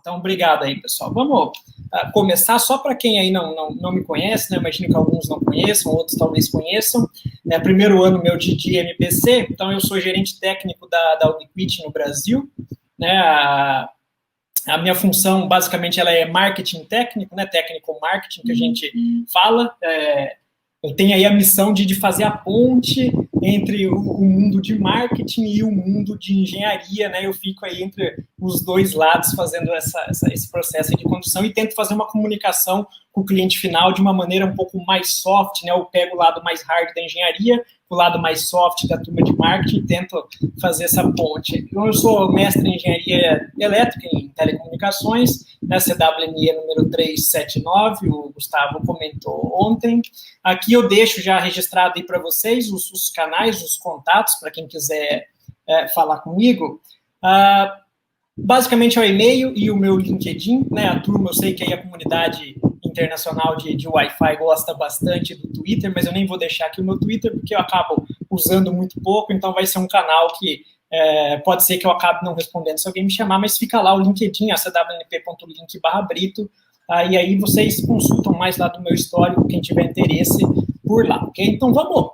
Então, obrigado aí, pessoal. Vamos começar, só para quem aí não me conhece, né? Imagino que alguns não conheçam, outros talvez conheçam. É primeiro ano meu de MPC, então eu sou gerente técnico da Ubiquiti no Brasil, né? A minha função, basicamente, ela é marketing técnico, né? Técnico marketing, que a gente fala. Eu tenho aí a missão de fazer a ponte entre o mundo de marketing e o mundo de engenharia, né? Eu fico aí entre os dois lados fazendo esse processo de condução e tento fazer uma comunicação com o cliente final de uma maneira um pouco mais soft, né? Eu pego o lado mais hard da engenharia, o lado mais soft da turma de marketing e tento fazer essa ponte. Então, eu sou mestre em engenharia elétrica em telecomunicações, na CWME número 379, o Gustavo comentou ontem. Aqui eu deixo já registrado aí para vocês os canais, os contatos, para quem quiser falar comigo. Basicamente é o e-mail e o meu LinkedIn, né? A turma, eu sei que aí a comunidade internacional de Wi-Fi gosta bastante do Twitter, mas eu nem vou deixar aqui o meu Twitter, porque eu acabo usando muito pouco, então vai ser um canal que pode ser que eu acabe não respondendo se alguém me chamar, mas fica lá o LinkedIn, cwnp.link/Brito, e aí vocês consultam mais lá do meu histórico, quem tiver interesse por lá, ok? Então vamos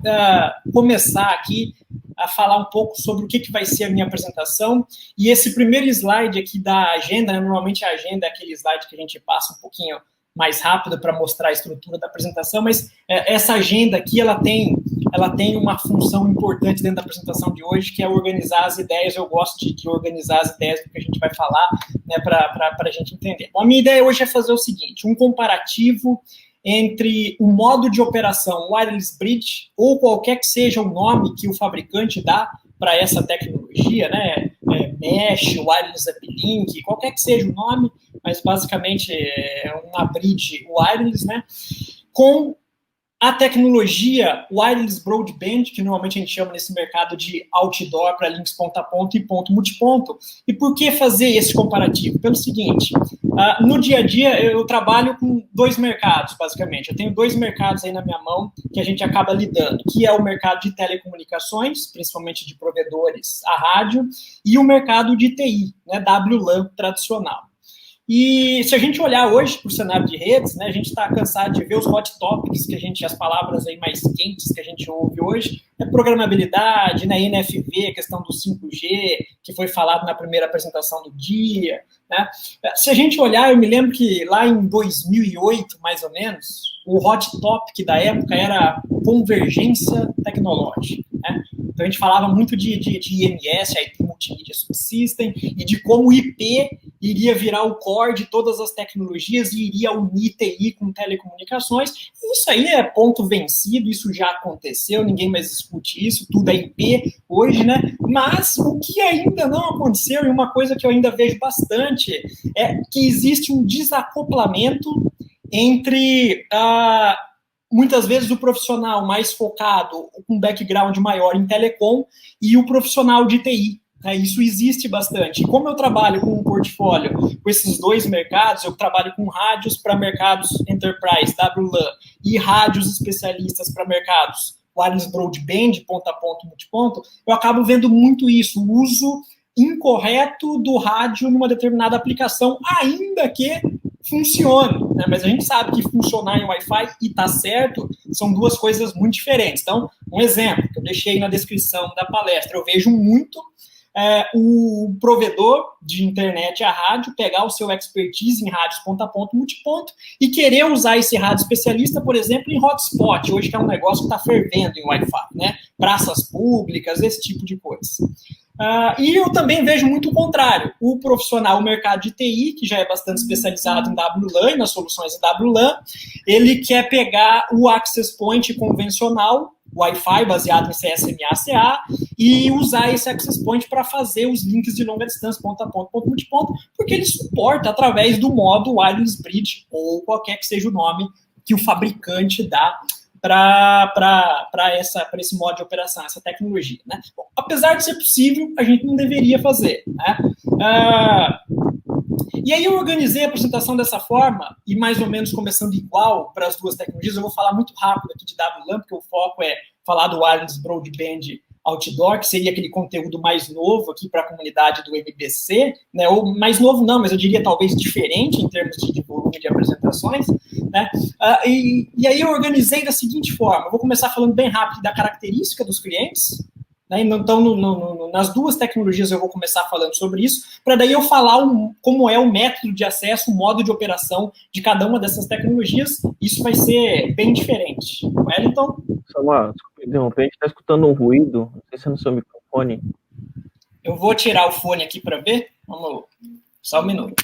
começar aqui a falar um pouco sobre o que vai ser a minha apresentação, e esse primeiro slide aqui da agenda, né, normalmente a agenda é aquele slide que a gente passa um pouquinho mais rápido para mostrar a estrutura da apresentação, mas essa agenda aqui, ela tem uma função importante dentro da apresentação de hoje, que é organizar as ideias. Eu gosto de organizar as ideias do que a gente vai falar, né, para a gente entender. Bom, a minha ideia hoje é fazer o seguinte, um comparativo entre o modo de operação wireless bridge, ou qualquer que seja o nome que o fabricante dá para essa tecnologia, né, mesh, wireless uplink, qualquer que seja o nome, mas basicamente é uma bridge wireless, né, com a tecnologia wireless broadband, que normalmente a gente chama nesse mercado de outdoor para links ponto a ponto e ponto multiponto. E por que fazer esse comparativo? Pelo seguinte, no dia a dia eu trabalho com dois mercados, basicamente. Eu tenho dois mercados aí na minha mão que a gente acaba lidando, que é o mercado de telecomunicações, principalmente de provedores a rádio, e o mercado de TI, né, WLAN tradicional. E se a gente olhar hoje para o cenário de redes, né, a gente está cansado de ver os hot topics, as palavras aí mais quentes que a gente ouve hoje, programabilidade, né, NFV, a questão do 5G, que foi falado na primeira apresentação do dia, né? Se a gente olhar, eu me lembro que lá em 2008, mais ou menos, o hot topic da época era convergência tecnológica, né? Então a gente falava muito de IMS, IP Multimedia Subsystem, e de como o IP iria virar o core de todas as tecnologias e iria unir TI com telecomunicações. Isso aí é ponto vencido, isso já aconteceu, ninguém mais discute isso, tudo é IP hoje, né? Mas o que ainda não aconteceu, e uma coisa que eu ainda vejo bastante, é que existe um desacoplamento entre muitas vezes o profissional mais focado, com um background maior em telecom, e o profissional de TI. Isso existe bastante. E como eu trabalho com um portfólio com esses dois mercados, eu trabalho com rádios para mercados enterprise, WLAN, e rádios especialistas para mercados wireless broadband, ponto a ponto, multiponto, eu acabo vendo muito isso, o uso incorreto do rádio numa determinada aplicação, ainda que funcione, né? Mas a gente sabe que funcionar em Wi-Fi e tá certo são duas coisas muito diferentes. Então, um exemplo que eu deixei na descrição da palestra, eu vejo muito o provedor de internet a rádio pegar o seu expertise em rádios ponto a ponto, multiponto, e querer usar esse rádio especialista, por exemplo, em hotspot, hoje que é um negócio que está fervendo em Wi-Fi, né? Praças públicas, esse tipo de coisa. E eu também vejo muito o contrário. O profissional, o mercado de TI, que já é bastante especializado em WLAN e nas soluções de WLAN, ele quer pegar o access point convencional, Wi-Fi baseado em CSMA/CA, e usar esse access point para fazer os links de longa distância, ponto a ponto, ponto multiponto, porque ele suporta através do modo wireless bridge, ou qualquer que seja o nome que o fabricante dá para esse modo de operação, essa tecnologia, né? Bom, apesar de ser possível, a gente não deveria fazer, né? E aí eu organizei a apresentação dessa forma, e mais ou menos começando igual para as duas tecnologias. Eu vou falar muito rápido aqui de WLAN, porque o foco é falar do wireless broadband outdoor, que seria aquele conteúdo mais novo aqui para a comunidade do MBC, né? Ou mais novo não, mas eu diria talvez diferente em termos de volume de apresentações, né? E aí eu organizei da seguinte forma: eu vou começar falando bem rápido da característica dos clientes, né? Então, nas duas tecnologias eu vou começar falando sobre isso, para daí eu falar como é o método de acesso, o modo de operação de cada uma dessas tecnologias. Isso vai ser bem diferente. Wellington? Samuel, desculpa interromper, a gente está escutando um ruído, não sei se é no seu microfone. Eu vou tirar o fone aqui para ver. Vamos, só um minuto.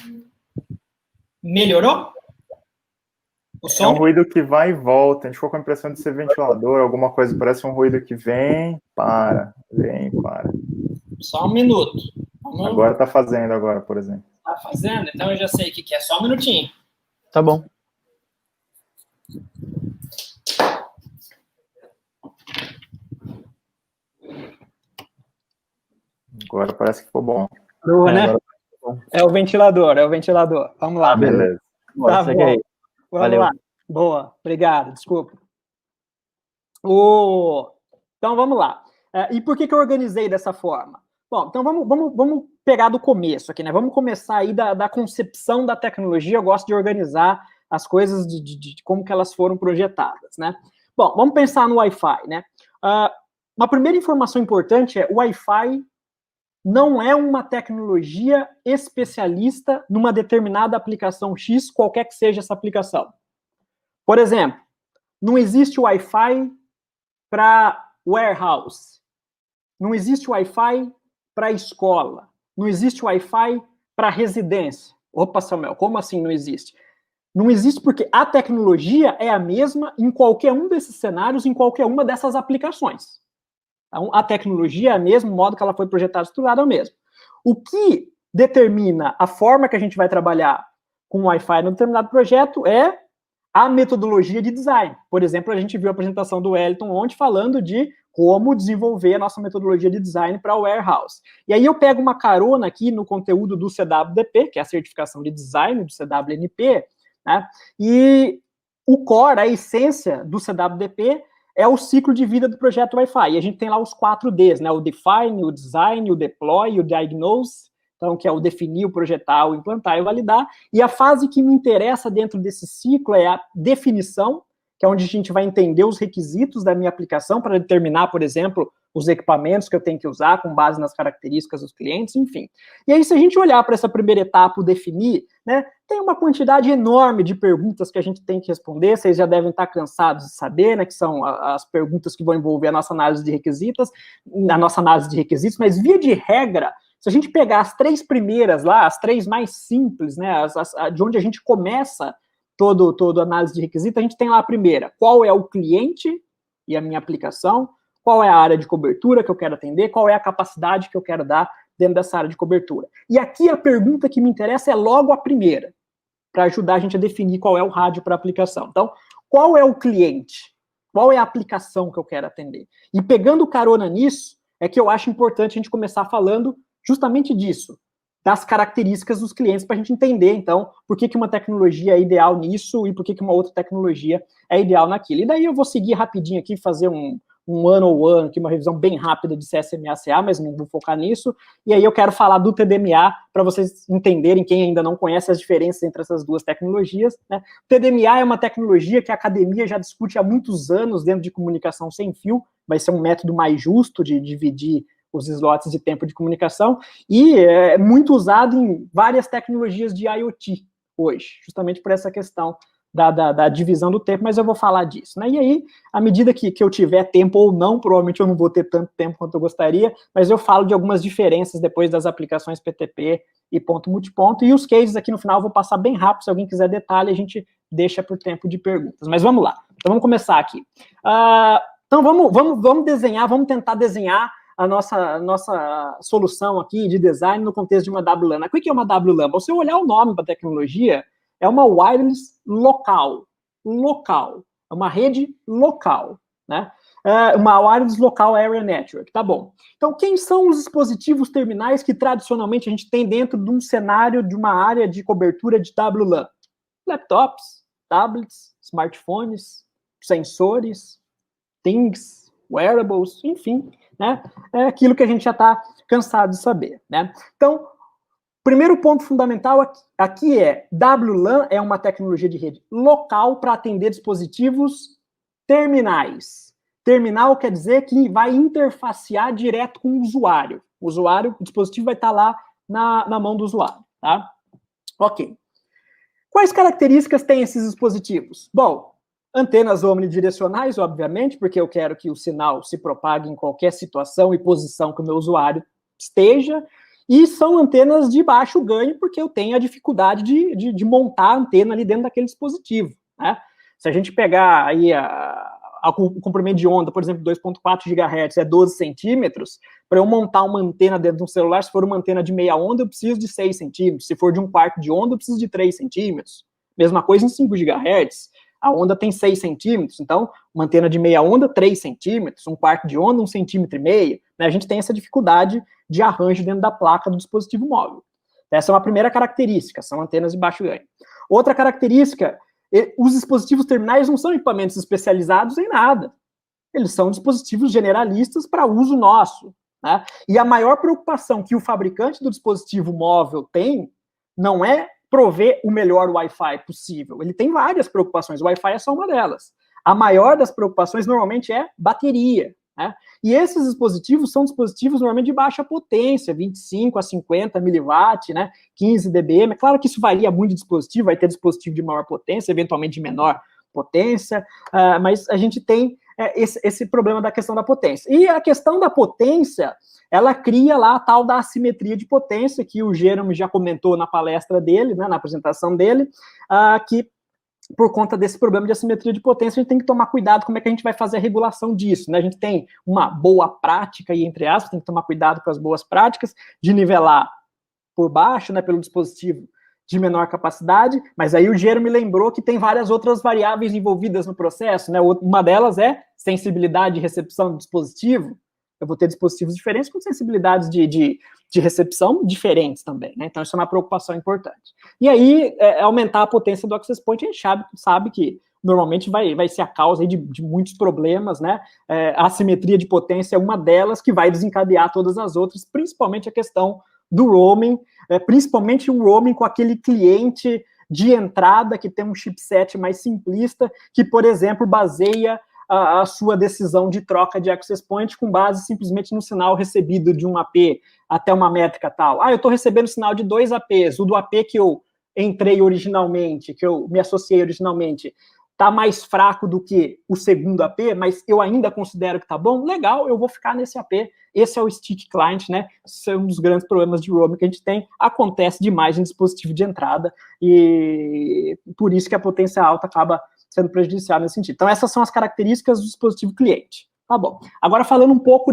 Melhorou? O som? É um ruído que vai e volta. A gente ficou com a impressão de ser ventilador, alguma coisa. Parece um ruído que vem, para. Só um minuto. Agora está fazendo, agora, por exemplo. Está fazendo? Então eu já sei o que é. Só um minutinho. Tá bom. Agora parece que ficou bom. Né? É o ventilador, Vamos lá. Beleza. Tá bom. Aí. Vamos lá. Boa, obrigado, desculpa. Então, vamos lá. E por que eu organizei dessa forma? Bom, então vamos pegar do começo aqui, né? Vamos começar aí da concepção da tecnologia. Eu gosto de organizar as coisas de como que elas foram projetadas, né? Bom, vamos pensar no Wi-Fi, né? Uma primeira informação importante é o Wi-Fi não é uma tecnologia especialista numa determinada aplicação X, qualquer que seja essa aplicação. Por exemplo, não existe Wi-Fi para warehouse, não existe Wi-Fi para escola, não existe Wi-Fi para residência. Opa, Samuel, como assim não existe? Não existe porque a tecnologia é a mesma em qualquer um desses cenários, em qualquer uma dessas aplicações. Então, a tecnologia é a mesma, o modo que ela foi projetada e estruturada é o mesmo. O que determina a forma que a gente vai trabalhar com o Wi-Fi no determinado projeto é a metodologia de design. Por exemplo, a gente viu a apresentação do Wellington ontem falando de como desenvolver a nossa metodologia de design para o warehouse. E aí eu pego uma carona aqui no conteúdo do CWDP, que é a certificação de design do CWNP, né? E o core, a essência do CWDP é o ciclo de vida do projeto Wi-Fi. E a gente tem lá os 4 Ds, né? O define, o design, o deploy e o diagnose. Então, que é o definir, o projetar, o implantar e o validar. E a fase que me interessa dentro desse ciclo é a definição, que é onde a gente vai entender os requisitos da minha aplicação para determinar, por exemplo, os equipamentos que eu tenho que usar com base nas características dos clientes, enfim. E aí, se a gente olhar para essa primeira etapa, o definir, né, tem uma quantidade enorme de perguntas que a gente tem que responder, vocês já devem estar cansados de saber, né, que são as perguntas que vão envolver a nossa análise de requisitos, mas via de regra, se a gente pegar as 3 primeiras lá, as 3 mais simples, né, de onde a gente começa toda análise de requisito, a gente tem lá a primeira: qual é o cliente e a minha aplicação, qual é a área de cobertura que eu quero atender, qual é a capacidade que eu quero dar dentro dessa área de cobertura. E aqui a pergunta que me interessa é logo a primeira, para ajudar a gente a definir qual é o rádio para a aplicação. Então, qual é o cliente? Qual é a aplicação que eu quero atender? E pegando carona nisso, é que eu acho importante a gente começar falando justamente disso, das características dos clientes, para a gente entender, então, por que uma tecnologia é ideal nisso e por que uma outra tecnologia é ideal naquilo. E daí eu vou seguir rapidinho aqui, fazer um one-on-one, aqui, uma revisão bem rápida de CSMA/CA, mas não vou focar nisso. E aí eu quero falar do TDMA, para vocês entenderem, quem ainda não conhece as diferenças entre essas duas tecnologias, né? O TDMA é uma tecnologia que a academia já discute há muitos anos dentro de comunicação sem fio, vai ser um método mais justo de dividir os slots de tempo de comunicação, e é muito usado em várias tecnologias de IoT hoje, justamente por essa questão da divisão do tempo, mas eu vou falar disso, né? E aí, à medida que eu tiver tempo ou não, provavelmente eu não vou ter tanto tempo quanto eu gostaria, mas eu falo de algumas diferenças depois das aplicações PTP e ponto multiponto, e os cases aqui no final eu vou passar bem rápido, se alguém quiser detalhe, a gente deixa por tempo de perguntas. Mas vamos lá, então vamos começar aqui. Então vamos desenhar, vamos tentar desenhar a nossa solução aqui de design no contexto de uma WLAN. O que é uma WLAN? Se eu olhar o nome da tecnologia, é uma wireless local, é uma rede local, né? Uma wireless local area network, tá bom. Então, quem são os dispositivos terminais que tradicionalmente a gente tem dentro de um cenário de uma área de cobertura de WLAN? Laptops, tablets, smartphones, sensores, things, wearables, enfim, né? É aquilo que a gente já está cansado de saber, né? Então, primeiro ponto fundamental aqui é WLAN é uma tecnologia de rede local para atender dispositivos terminais. Terminal quer dizer que vai interfacear direto com o usuário. O dispositivo vai estar lá na mão do usuário, tá? Ok. Quais características têm esses dispositivos? Bom, antenas omnidirecionais, obviamente, porque eu quero que o sinal se propague em qualquer situação e posição que o meu usuário esteja, e são antenas de baixo ganho, porque eu tenho a dificuldade de montar a antena ali dentro daquele dispositivo, né? Se a gente pegar aí o comprimento de onda, por exemplo, 2.4 GHz é 12 centímetros, para eu montar uma antena dentro de um celular, se for uma antena de meia onda, eu preciso de 6 centímetros, se for de um quarto de onda, eu preciso de 3 centímetros. Mesma coisa em 5 GHz, a onda tem 6 centímetros, então, uma antena de meia onda, 3 centímetros, um quarto de onda, 1,5 centímetros, né? A gente tem essa dificuldade de arranjo dentro da placa do dispositivo móvel. Essa é uma primeira característica, são antenas de baixo ganho. Outra característica, os dispositivos terminais não são equipamentos especializados em nada. Eles são dispositivos generalistas para uso nosso, né? E a maior preocupação que o fabricante do dispositivo móvel tem não é prover o melhor Wi-Fi possível. Ele tem várias preocupações, o Wi-Fi é só uma delas. A maior das preocupações normalmente é bateria, né? E esses dispositivos são dispositivos normalmente de baixa potência, 25 a 50 miliwatt, né? 15 dBm. É claro que isso varia muito de dispositivo, vai ter dispositivo de maior potência, eventualmente de menor potência, mas a gente tem esse problema da questão da potência. E a questão da potência, ela cria lá a tal da assimetria de potência, que o Jerome já comentou na palestra dele, né, na apresentação dele, que por conta desse problema de assimetria de potência, a gente tem que tomar cuidado como é que a gente vai fazer a regulação disso, né? A gente tem uma boa prática, e entre aspas, tem que tomar cuidado com as boas práticas, de nivelar por baixo, né, pelo dispositivo de menor capacidade, mas aí o Jerome lembrou que tem várias outras variáveis envolvidas no processo, né? Uma delas é sensibilidade de recepção do dispositivo. Eu vou ter dispositivos diferentes com sensibilidades de recepção diferentes também, né? Então, isso é uma preocupação importante. E aí, aumentar a potência do access point, a gente sabe que normalmente vai ser a causa aí de muitos problemas, né? A assimetria de potência é uma delas que vai desencadear todas as outras, principalmente a questão do roaming, principalmente um roaming com aquele cliente de entrada que tem um chipset mais simplista, que, por exemplo, baseia a sua decisão de troca de access point com base simplesmente no sinal recebido de um AP até uma métrica tal. Eu estou recebendo sinal de 2 APs, o do AP que eu entrei originalmente, que eu me associei originalmente, está mais fraco do que o segundo AP, mas eu ainda considero que está bom, legal, eu vou ficar nesse AP. Esse é o stick client, né? Esse é um dos grandes problemas de roaming que a gente tem. Acontece demais em dispositivo de entrada e por isso que a potência alta acaba sendo prejudicial nesse sentido. Então, essas são as características do dispositivo cliente. Tá bom. Agora, falando um pouco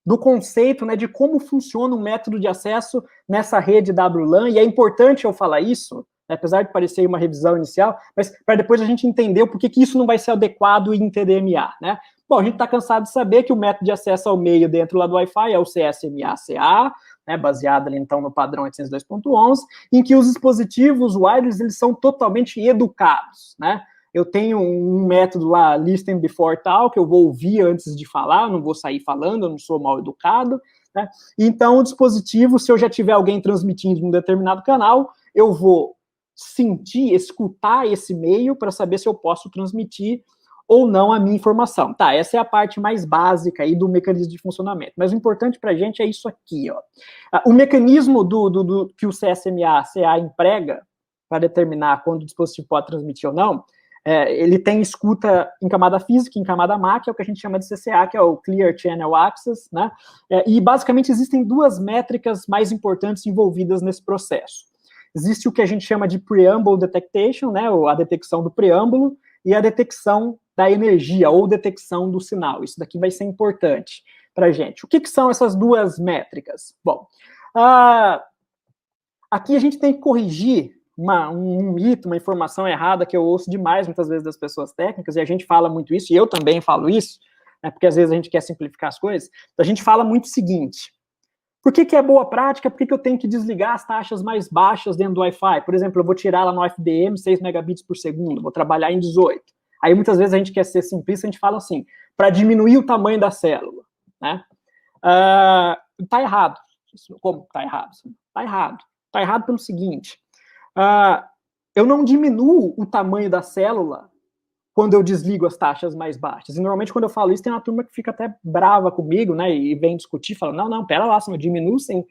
do conceito, né, de como funciona o método de acesso nessa rede WLAN, e é importante eu falar isso, apesar de parecer uma revisão inicial, mas para depois a gente entender o porquê que isso não vai ser adequado em TDMA, né? Bom, a gente está cansado de saber que o método de acesso ao meio dentro lá do Wi-Fi é o CSMA-CA, né, baseado ali, então, no padrão 802.11, em que os dispositivos wireless, eles são totalmente educados, né? Eu tenho um método lá, listen before tal, que eu vou ouvir antes de falar, não vou sair falando, eu não sou mal educado, né? Então, o dispositivo, se eu já tiver alguém transmitindo num determinado canal, eu vou sentir, escutar esse meio para saber se eu posso transmitir ou não a minha informação. Tá, essa é a parte mais básica aí do mecanismo de funcionamento. Mas o importante para a gente é isso aqui, ó. O mecanismo que o CSMA-CA emprega para determinar quando o dispositivo pode transmitir ou não, ele tem escuta em camada física e em camada MAC, é o que a gente chama de CCA, que é o Clear Channel Access, né? E basicamente existem duas métricas mais importantes envolvidas nesse processo. Existe o que a gente chama de Preamble Detectation, né? A detecção do preâmbulo, e a detecção da energia, ou detecção do sinal. Isso daqui vai ser importante para a gente. O que são essas duas métricas? Bom, aqui a gente tem que corrigir um mito, uma informação errada que eu ouço demais, muitas vezes, das pessoas técnicas, e a gente fala muito isso, e eu também falo isso, né, porque às vezes a gente quer simplificar as coisas. Então, a gente fala muito o seguinte: por que é boa prática? Por que eu tenho que desligar as taxas mais baixas dentro do Wi-Fi? Por exemplo, eu vou tirar lá no FDM 6 megabits por segundo, vou trabalhar em 18. Aí muitas vezes a gente quer ser simplista, a gente fala assim, para diminuir o tamanho da célula, né? Tá errado. Como tá errado? Tá errado. Tá errado pelo seguinte, eu não diminuo o tamanho da célula quando eu desligo as taxas mais baixas. E normalmente quando eu falo isso, tem uma turma que fica até brava comigo, né, e vem discutir, fala, não, pera lá, se eu diminuo sim.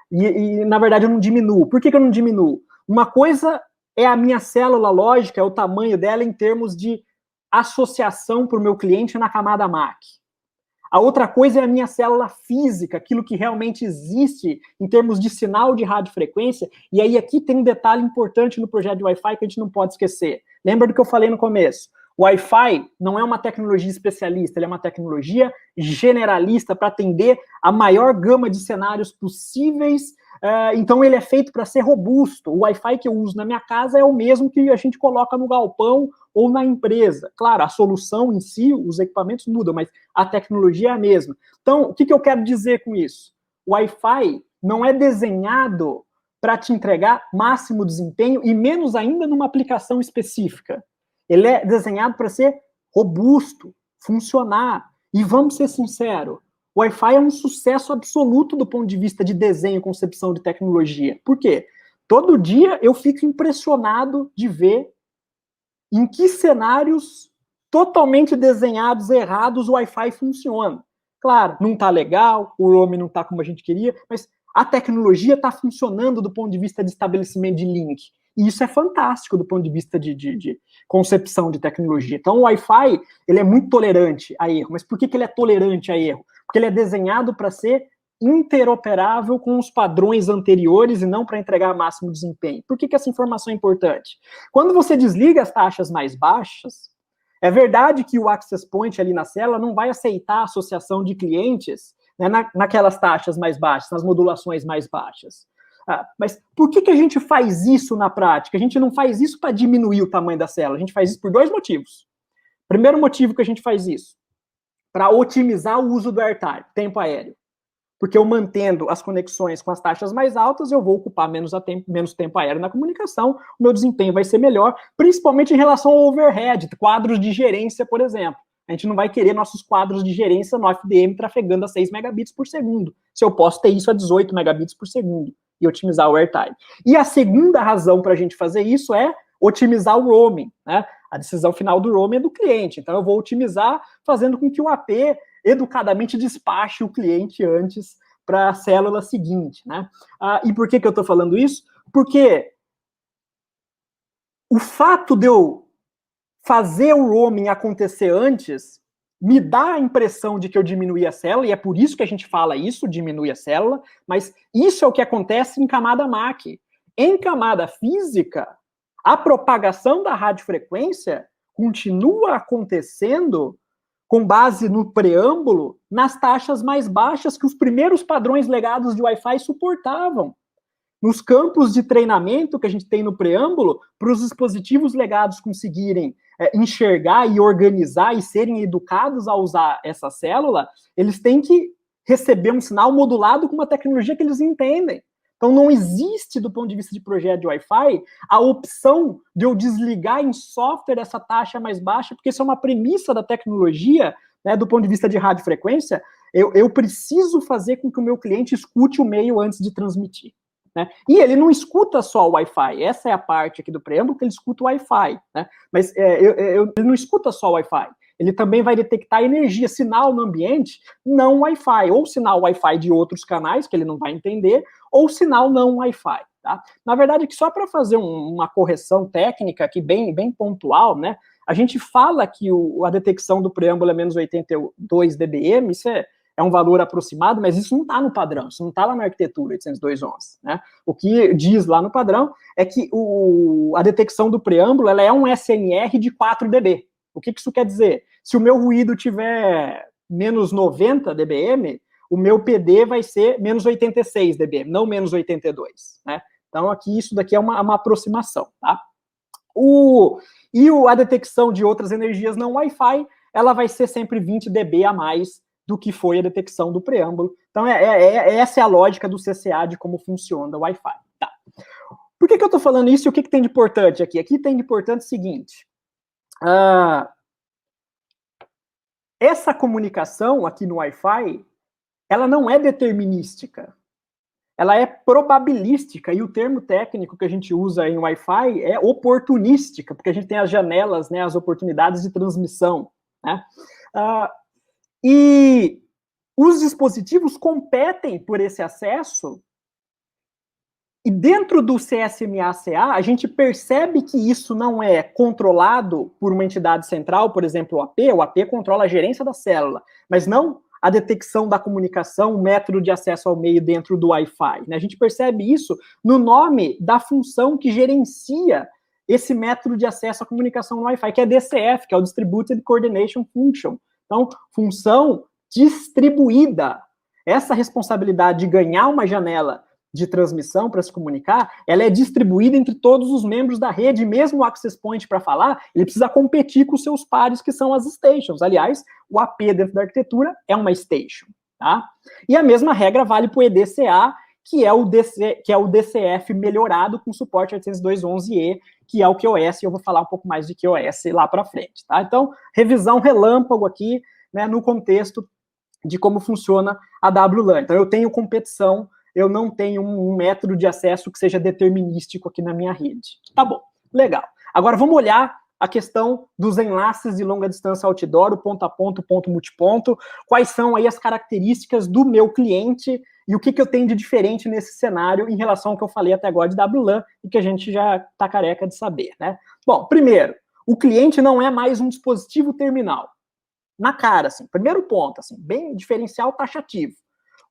E na verdade eu não diminuo. Por que eu não diminuo? Uma coisa é a minha célula lógica, é o tamanho dela em termos de associação para o meu cliente na camada MAC. A outra coisa é a minha célula física, aquilo que realmente existe em termos de sinal de radiofrequência. E aí aqui tem um detalhe importante no projeto de Wi-Fi que a gente não pode esquecer. Lembra do que eu falei no começo? O Wi-Fi não é uma tecnologia especialista, ele é uma tecnologia generalista para atender a maior gama de cenários possíveis. Então ele é feito para ser robusto. O Wi-Fi que eu uso na minha casa é o mesmo que a gente coloca no galpão ou na empresa. Claro, a solução em si, os equipamentos mudam, mas a tecnologia é a mesma. Então, o que eu quero dizer com isso? O Wi-Fi não é desenhado para te entregar máximo desempenho e menos ainda numa aplicação específica. Ele é desenhado para ser robusto, funcionar. E vamos ser sinceros, o Wi-Fi é um sucesso absoluto do ponto de vista de desenho e concepção de tecnologia. Por quê? Todo dia eu fico impressionado de ver em que cenários totalmente desenhados, errados, o Wi-Fi funciona. Claro, não está legal, o roaming não está como a gente queria, mas a tecnologia está funcionando do ponto de vista de estabelecimento de link. E isso é fantástico do ponto de vista de concepção de tecnologia. Então, o Wi-Fi, ele é muito tolerante a erro. Mas por que ele é tolerante a erro? Porque ele é desenhado para ser interoperável com os padrões anteriores e não para entregar máximo desempenho. Por que essa informação é importante? Quando você desliga as taxas mais baixas, é verdade que o access point ali na célula não vai aceitar a associação de clientes, né, naquelas taxas mais baixas, nas modulações mais baixas. Mas por que a gente faz isso na prática? A gente não faz isso para diminuir o tamanho da célula, a gente faz isso por dois motivos. Primeiro motivo que a gente faz isso, para otimizar o uso do airtime, tempo aéreo. Porque eu mantendo as conexões com as taxas mais altas, eu vou ocupar menos tempo aéreo na comunicação, o meu desempenho vai ser melhor, principalmente em relação ao overhead, quadros de gerência, por exemplo. A gente não vai querer nossos quadros de gerência no FDM trafegando a 6 megabits por segundo, se eu posso ter isso a 18 megabits por segundo e otimizar o airtime. E a segunda razão para a gente fazer isso é otimizar o roaming, né? A decisão final do roaming é do cliente, então eu vou otimizar fazendo com que o AP educadamente despache o cliente antes para a célula seguinte, né? E por que eu estou falando isso? Porque o fato de eu fazer o roaming acontecer antes me dá a impressão de que eu diminui a célula, e é por isso que a gente fala isso, diminui a célula, mas isso é o que acontece em camada MAC. Em camada física, a propagação da radiofrequência continua acontecendo com base no preâmbulo, nas taxas mais baixas que os primeiros padrões legados de Wi-Fi suportavam. Nos campos de treinamento que a gente tem no preâmbulo, para os dispositivos legados conseguirem enxergar e organizar e serem educados a usar essa célula, eles têm que receber um sinal modulado com uma tecnologia que eles entendem. Então, não existe, do ponto de vista de projeto de Wi-Fi, a opção de eu desligar em software essa taxa mais baixa, porque isso é uma premissa da tecnologia, né, do ponto de vista de radiofrequência. Eu preciso fazer com que o meu cliente escute o meio antes de transmitir. Né? E ele não escuta só o Wi-Fi, essa é a parte aqui do preâmbulo que ele escuta o Wi-Fi, né? Mas ele não escuta só o Wi-Fi, ele também vai detectar energia, sinal no ambiente, não Wi-Fi, ou sinal Wi-Fi de outros canais que ele não vai entender, ou sinal não Wi-Fi. Tá? Na verdade, que só para fazer uma correção técnica aqui bem pontual, né? A gente fala que a detecção do preâmbulo é menos 82 dBm, isso é um valor aproximado, mas isso não está no padrão, isso não está lá na arquitetura 802.11, né? O que diz lá no padrão é que a detecção do preâmbulo ela é um SNR de 4 dB. O que isso quer dizer? Se o meu ruído tiver menos 90 dBm, o meu PD vai ser menos 86 dBm, não menos 82, né? Então, aqui, isso daqui é uma aproximação, tá? A detecção de outras energias não Wi-Fi, ela vai ser sempre 20 dB a mais do que foi a detecção do preâmbulo. Então, essa é a lógica do CCA de como funciona o Wi-Fi. Tá. Por que eu estou falando isso e o que tem de importante aqui? Aqui tem de importante o seguinte. essa comunicação aqui no Wi-Fi, ela não é determinística. Ela é probabilística, e o termo técnico que a gente usa em Wi-Fi é oportunística, porque a gente tem as janelas, né, as oportunidades de transmissão, né? E os dispositivos competem por esse acesso, e dentro do CSMA-CA, a gente percebe que isso não é controlado por uma entidade central, por exemplo, o AP controla a gerência da célula, mas não a detecção da comunicação, o método de acesso ao meio dentro do Wi-Fi. Né? A gente percebe isso no nome da função que gerencia esse método de acesso à comunicação no Wi-Fi, que é DCF, que é o Distributed Coordination Function. Então, função distribuída. Essa responsabilidade de ganhar uma janela de transmissão para se comunicar, ela é distribuída entre todos os membros da rede, mesmo o access point para falar, ele precisa competir com os seus pares, que são as stations. Aliás, o AP dentro da arquitetura é uma station, tá? E a mesma regra vale para o EDCA, que é o DCF melhorado com suporte 802.11e, que é o QoS, e eu vou falar um pouco mais de QoS lá para frente, tá? Então, revisão relâmpago aqui, né, no contexto de como funciona a WLAN. Então, eu tenho competição, eu não tenho um método de acesso que seja determinístico aqui na minha rede. Tá bom, legal. Agora vamos olhar a questão dos enlaces de longa distância outdoor, o ponto a ponto, ponto multiponto, quais são aí as características do meu cliente e o que eu tenho de diferente nesse cenário em relação ao que eu falei até agora de WLAN e que a gente já tá careca de saber, né? Bom, primeiro, o cliente não é mais um dispositivo terminal. Na cara, assim, primeiro ponto, assim, bem diferencial taxativo.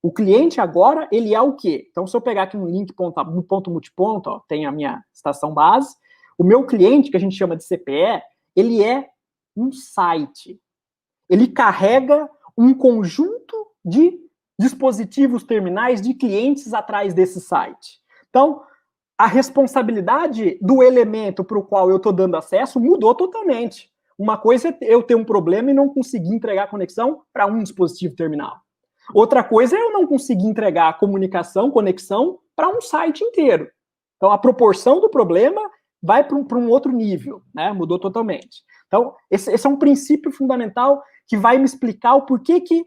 O cliente agora, ele é o quê? Então, se eu pegar aqui no link no ponto multiponto, ó, tem a minha estação base, o meu cliente, que a gente chama de CPE, ele é um site. Ele carrega um conjunto de dispositivos terminais de clientes atrás desse site. Então, a responsabilidade do elemento para o qual eu estou dando acesso mudou totalmente. Uma coisa é eu ter um problema e não conseguir entregar a conexão para um dispositivo terminal. Outra coisa é eu não conseguir entregar a conexão para um site inteiro. Então, a proporção do problema vai para um outro nível, né? Mudou totalmente. Então, esse é um princípio fundamental que vai me explicar o porquê que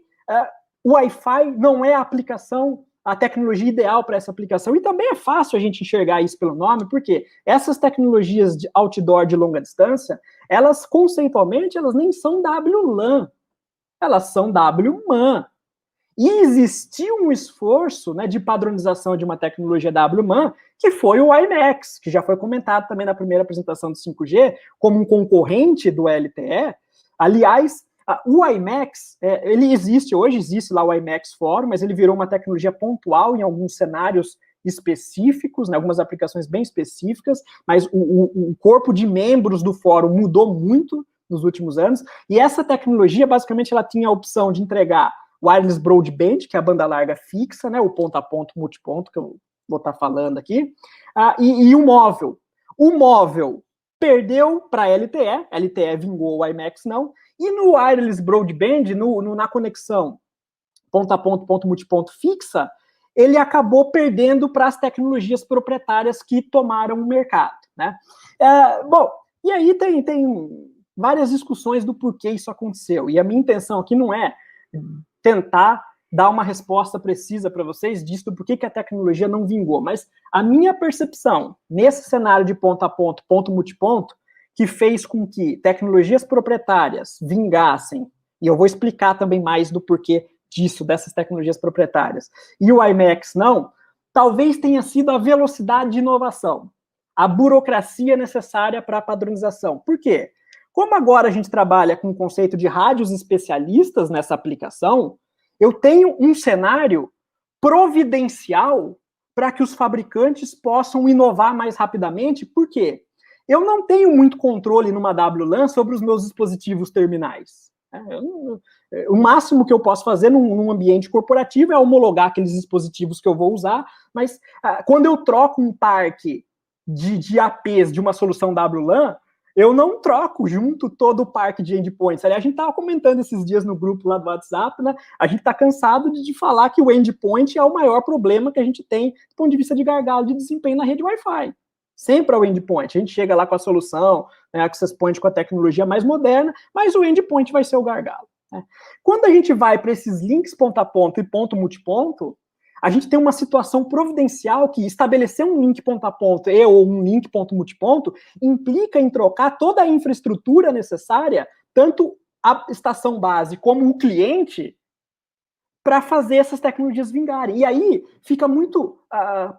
o Wi-Fi não é a tecnologia ideal para essa aplicação. E também é fácil a gente enxergar isso pelo nome, porque essas tecnologias de outdoor de longa distância, elas, conceitualmente, elas nem são WLAN, elas são WMAN. E existiu um esforço, né, de padronização de uma tecnologia WMAN, que foi o WiMAX, que já foi comentado também na primeira apresentação do 5G, como um concorrente do LTE. Aliás, o WiMAX, ele existe lá o WiMAX Fórum, mas ele virou uma tecnologia pontual em alguns cenários específicos, né, algumas aplicações bem específicas, mas o corpo de membros do fórum mudou muito nos últimos anos, e essa tecnologia, basicamente, ela tinha a opção de entregar wireless broadband, que é a banda larga fixa, né, o ponto a ponto, multiponto, que eu vou estar falando aqui, e o móvel. O móvel perdeu para LTE vingou, o WiMAX não, e no wireless broadband, na conexão ponto a ponto, ponto multiponto fixa, ele acabou perdendo para as tecnologias proprietárias que tomaram o mercado, né? Bom, e aí tem várias discussões do porquê isso aconteceu, e a minha intenção aqui não é tentar dar uma resposta precisa para vocês disso, por que a tecnologia não vingou. Mas a minha percepção, nesse cenário de ponto a ponto, ponto multiponto, que fez com que tecnologias proprietárias vingassem, e eu vou explicar também mais do porquê disso, dessas tecnologias proprietárias, e o WiMAX não, talvez tenha sido a velocidade de inovação, a burocracia necessária para a padronização. Por quê? Como agora a gente trabalha com o conceito de rádios especialistas nessa aplicação, eu tenho um cenário providencial para que os fabricantes possam inovar mais rapidamente. Por quê? Eu não tenho muito controle numa WLAN sobre os meus dispositivos terminais. O máximo que eu posso fazer num ambiente corporativo é homologar aqueles dispositivos que eu vou usar, mas quando eu troco um parque de APs de uma solução WLAN, eu não troco junto todo o parque de endpoints. Aliás, a gente estava comentando esses dias no grupo lá do WhatsApp, né? A gente está cansado de falar que o endpoint é o maior problema que a gente tem do ponto de vista de gargalo de desempenho na rede Wi-Fi. Sempre é o endpoint. A gente chega lá com a solução, né, access point com a tecnologia mais moderna, mas o endpoint vai ser o gargalo. né? Quando a gente vai para esses links ponto a ponto e ponto multiponto, a gente tem uma situação providencial que estabelecer um link ponto a ponto ou um link ponto multiponto implica em trocar toda a infraestrutura necessária, tanto a estação base como o cliente, para fazer essas tecnologias vingarem. E aí fica muito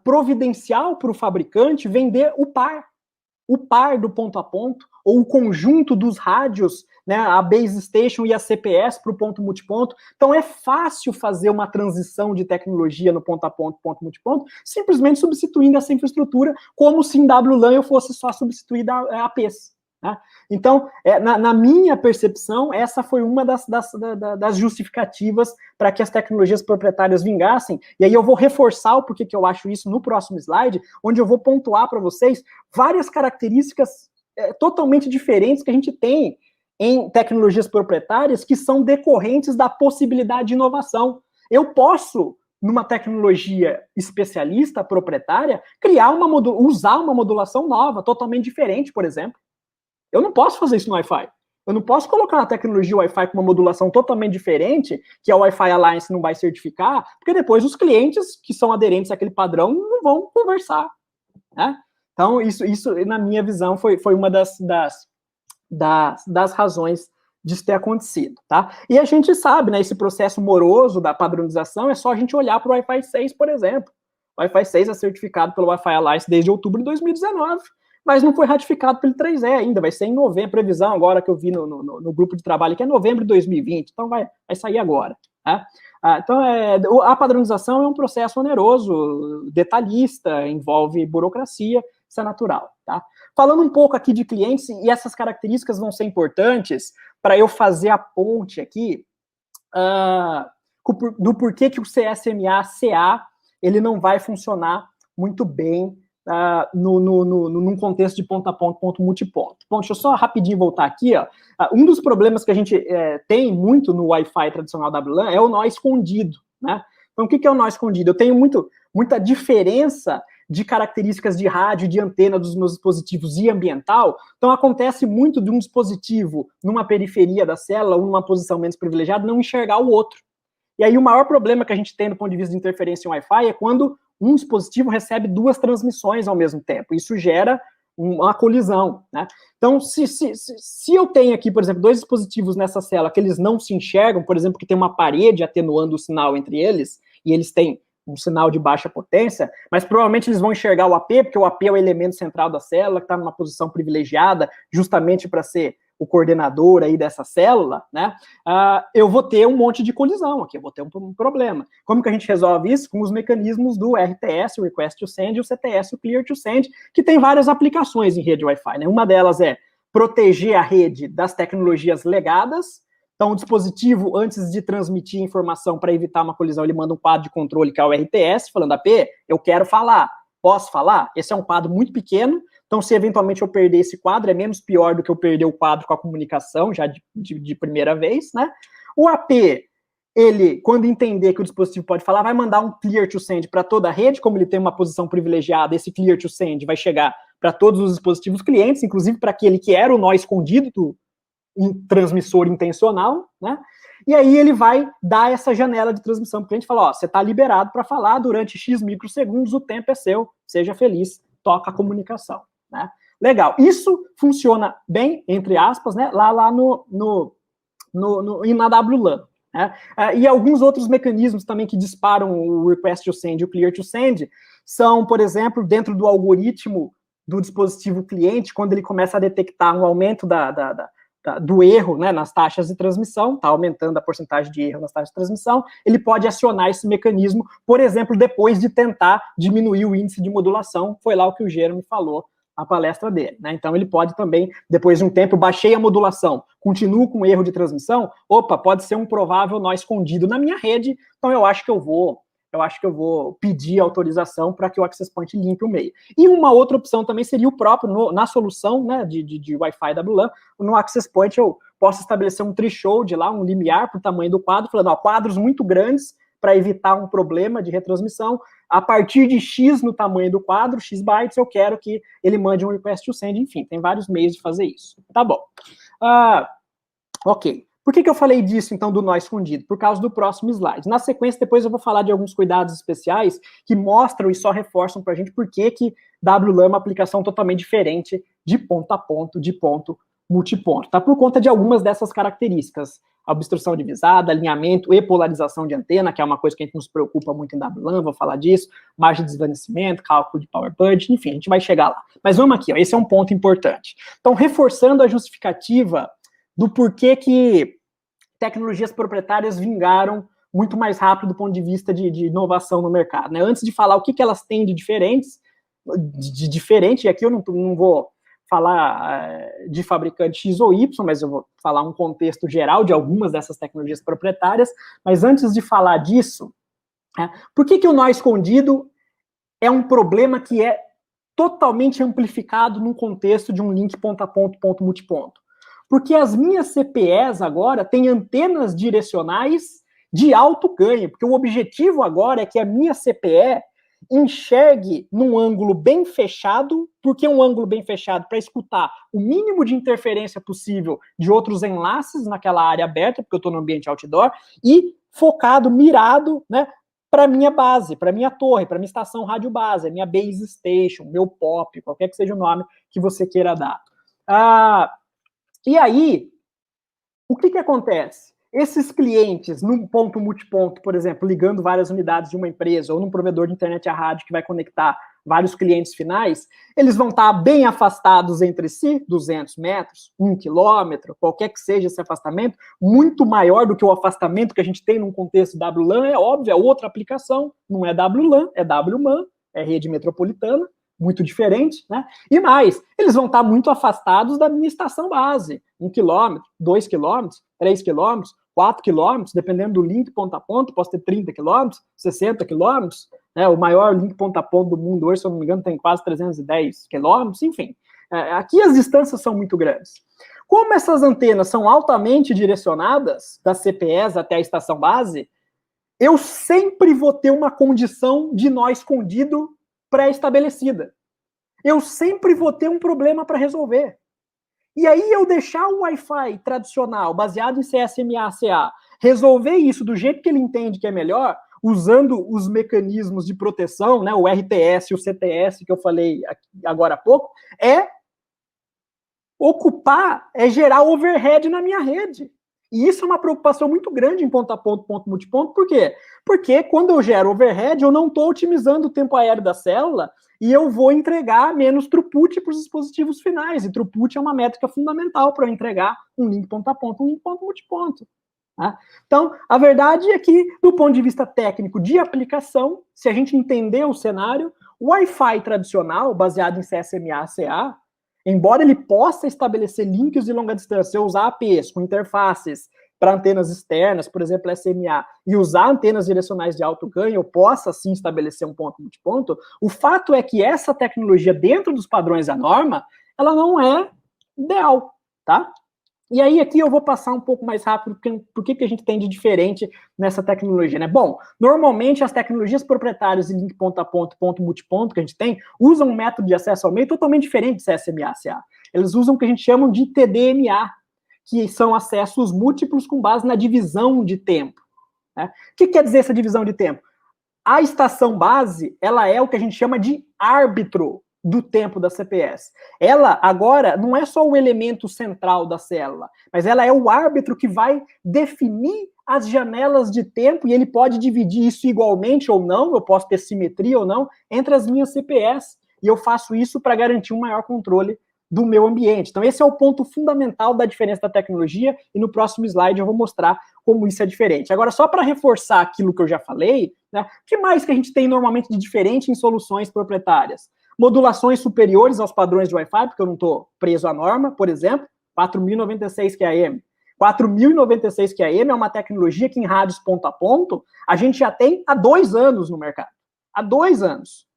providencial para o fabricante vender o par do ponto a ponto, ou o conjunto dos rádios, né, a base station e a CPS para o ponto multiponto. Então é fácil fazer uma transição de tecnologia no ponto a ponto, ponto multiponto, simplesmente substituindo essa infraestrutura, como se em WLAN eu fosse só substituir APs. Né? Então, na minha percepção, essa foi uma das justificativas para que as tecnologias proprietárias vingassem, e aí eu vou reforçar o porquê que eu acho isso no próximo slide, onde eu vou pontuar para vocês várias características totalmente diferentes que a gente tem em tecnologias proprietárias que são decorrentes da possibilidade de inovação. Eu posso, numa tecnologia especialista, proprietária, usar uma modulação nova, totalmente diferente, por exemplo. Eu não posso fazer isso no Wi-Fi. Eu não posso colocar uma tecnologia Wi-Fi com uma modulação totalmente diferente, que a Wi-Fi Alliance não vai certificar, porque depois os clientes que são aderentes àquele padrão não vão conversar. Né? Então, isso, na minha visão, foi uma das razões disso ter acontecido. Tá? E a gente sabe, né, esse processo moroso da padronização é só a gente olhar para o Wi-Fi 6, por exemplo. O Wi-Fi 6 é certificado pelo Wi-Fi Alliance desde outubro de 2019. Mas não foi ratificado pelo 3E ainda, vai ser em novembro, previsão agora que eu vi no grupo de trabalho, que é novembro de 2020, então vai sair agora. Né? Então, a padronização é um processo oneroso, detalhista, envolve burocracia, isso é natural. Tá? Falando um pouco aqui de clientes, e essas características vão ser importantes para eu fazer a ponte aqui do porquê que o CSMA-CA ele não vai funcionar muito bem num contexto de ponto a ponto, ponto multiponto. Bom, deixa eu só rapidinho voltar aqui. Ó. Um dos problemas que a gente tem muito no Wi-Fi tradicional WLAN é o nó escondido. Né? Então, o que é o nó escondido? Eu tenho muita diferença de características de rádio e de antena dos meus dispositivos e ambiental. Então, acontece muito de um dispositivo numa periferia da célula ou numa posição menos privilegiada não enxergar o outro. E aí, o maior problema que a gente tem do ponto de vista de interferência em Wi-Fi é quando um dispositivo recebe duas transmissões ao mesmo tempo. Isso gera uma colisão. Né? Então, se eu tenho aqui, por exemplo, dois dispositivos nessa célula que eles não se enxergam, por exemplo, que tem uma parede atenuando o sinal entre eles, e eles têm um sinal de baixa potência, mas provavelmente eles vão enxergar o AP, porque o AP é o elemento central da célula, que está numa posição privilegiada, justamente para ser o coordenador aí dessa célula, né, eu vou ter um monte de colisão aqui, eu vou ter um problema. Como que a gente resolve isso? Com os mecanismos do RTS, o Request to Send, e o CTS, o Clear to Send, que tem várias aplicações em rede Wi-Fi, né? Uma delas é proteger a rede das tecnologias legadas. Então, o dispositivo, antes de transmitir informação para evitar uma colisão, ele manda um quadro de controle, que é o RTS, falando, AP, eu quero falar, posso falar? Esse é um quadro muito pequeno. Então, se eventualmente eu perder esse quadro, é menos pior do que eu perder o quadro com a comunicação, já de primeira vez, né? O AP, ele, quando entender que o dispositivo pode falar, vai mandar um clear to send para toda a rede, como ele tem uma posição privilegiada, esse clear to send vai chegar para todos os dispositivos clientes, inclusive para aquele que era o nó escondido do transmissor intencional, né? E aí ele vai dar essa janela de transmissão para o cliente e falar, ó, você está liberado para falar durante X microsegundos, o tempo é seu, seja feliz, toca a comunicação. Né? Legal, isso funciona bem, entre aspas, né, lá na WLAN. Né? E alguns outros mecanismos também que disparam o Request to Send e o Clear to Send são, por exemplo, dentro do algoritmo do dispositivo cliente, quando ele começa a detectar um aumento do erro, né, nas taxas de transmissão, está aumentando a porcentagem de erro nas taxas de transmissão, ele pode acionar esse mecanismo, por exemplo, depois de tentar diminuir o índice de modulação, foi lá o que o Jeremy falou a palestra dele, né? Então ele pode também, depois de um tempo, baixei a modulação, continuo com erro de transmissão, opa, pode ser um provável nó escondido na minha rede, então eu acho que eu vou pedir autorização para que o Access Point limpe o meio. E uma outra opção também seria o próprio, na solução, né, de Wi-Fi WLAN, no Access Point eu posso estabelecer um threshold lá, um limiar para o tamanho do quadro, falando, ó, quadros muito grandes para evitar um problema de retransmissão, a partir de X no tamanho do quadro, X bytes, eu quero que ele mande um request to send, enfim, tem vários meios de fazer isso. Tá bom. Ok. Por que eu falei disso, então, do nó escondido? Por causa do próximo slide. Na sequência, depois eu vou falar de alguns cuidados especiais que mostram e só reforçam para a gente por que WLAN é uma aplicação totalmente diferente de ponto a ponto, de ponto multiponto. Tá? Por conta de algumas dessas características. Obstrução divisada, alinhamento e polarização de antena, que é uma coisa que a gente nos preocupa muito em WLAN, vou falar disso, margem de desvanecimento, cálculo de power budget, enfim, a gente vai chegar lá. Mas vamos aqui, ó, esse é um ponto importante. Então, reforçando a justificativa do porquê que tecnologias proprietárias vingaram muito mais rápido do ponto de vista de inovação no mercado. Né? Antes de falar o que elas têm de diferentes, e aqui eu não vou falar de fabricante X ou Y, mas eu vou falar um contexto geral de algumas dessas tecnologias proprietárias, mas antes de falar disso, por que o nó escondido é um problema que é totalmente amplificado no contexto de um link ponto a ponto, ponto multiponto? Porque as minhas CPEs agora têm antenas direcionais de alto ganho, porque o objetivo agora é que a minha CPE enxergue num ângulo bem fechado, porque um ângulo bem fechado para escutar o mínimo de interferência possível de outros enlaces naquela área aberta, porque eu estou no ambiente outdoor, e focado, mirado, né, para minha base, para minha torre, para minha estação rádio base, minha base station, meu POP, qualquer que seja o nome que você queira dar. E aí, o que acontece? Esses clientes, num ponto multiponto, por exemplo, ligando várias unidades de uma empresa ou num provedor de internet a rádio que vai conectar vários clientes finais, eles vão estar bem afastados entre si, 200 metros, 1 quilômetro, qualquer que seja esse afastamento, muito maior do que o afastamento que a gente tem num contexto WLAN, é óbvio, é outra aplicação, não é WLAN, é WMAN, é rede metropolitana, muito diferente, né? E mais, eles vão estar muito afastados da minha estação base, 1 quilômetro, 2 quilômetros, 3 quilômetros, 4 quilômetros, dependendo do link ponto a ponto, posso ter 30 quilômetros, 60 quilômetros, né? O maior link ponto a ponto do mundo hoje, se eu não me engano, tem quase 310 quilômetros, enfim. Aqui as distâncias são muito grandes. Como essas antenas são altamente direcionadas, das CPEs até a estação base, eu sempre vou ter uma condição de nó escondido pré-estabelecida. Eu sempre vou ter um problema para resolver. E aí eu deixar o Wi-Fi tradicional, baseado em CSMA/CA, resolver isso do jeito que ele entende que é melhor, usando os mecanismos de proteção, né, o RTS e o CTS que eu falei agora há pouco, é gerar overhead na minha rede. E isso é uma preocupação muito grande em ponto a ponto, ponto multiponto. Por quê? Porque quando eu gero overhead, eu não estou otimizando o tempo aéreo da célula e eu vou entregar menos throughput para os dispositivos finais. E throughput é uma métrica fundamental para eu entregar um link ponto a ponto, um link ponto multiponto. Tá? Então, a verdade é que, do ponto de vista técnico de aplicação, se a gente entender o cenário, o Wi-Fi tradicional, baseado em CSMA/CA, embora ele possa estabelecer links de longa distância, usar APs com interfaces para antenas externas, por exemplo, SMA, e usar antenas direcionais de alto ganho, eu possa, sim, estabelecer um ponto multiponto, o fato é que essa tecnologia, dentro dos padrões da norma, ela não é ideal, tá? E aí, aqui eu vou passar um pouco mais rápido, por que a gente tem de diferente nessa tecnologia, né? Bom, normalmente as tecnologias proprietárias de link ponto a ponto, ponto multiponto que a gente tem, usam um método de acesso ao meio totalmente diferente de CSMA/CA. Eles usam o que a gente chama de TDMA, que são acessos múltiplos com base na divisão de tempo. Né? O que quer dizer essa divisão de tempo? A estação base, ela é o que a gente chama de árbitro do tempo da CPS. Ela, agora, não é só o elemento central da célula, mas ela é o árbitro que vai definir as janelas de tempo, e ele pode dividir isso igualmente ou não, eu posso ter simetria ou não, entre as minhas CPS, e eu faço isso para garantir um maior controle do meu ambiente. Então, esse é o ponto fundamental da diferença da tecnologia, e no próximo slide eu vou mostrar como isso é diferente. Agora, só para reforçar aquilo que eu já falei, né, o que mais que a gente tem normalmente de diferente em soluções proprietárias? Modulações superiores aos padrões de Wi-Fi, porque eu não estou preso à norma, por exemplo, 4.096 QAM. 4.096 QAM é uma tecnologia que em rádios ponto a ponto a gente já tem há 2 anos no mercado. Há 2 anos.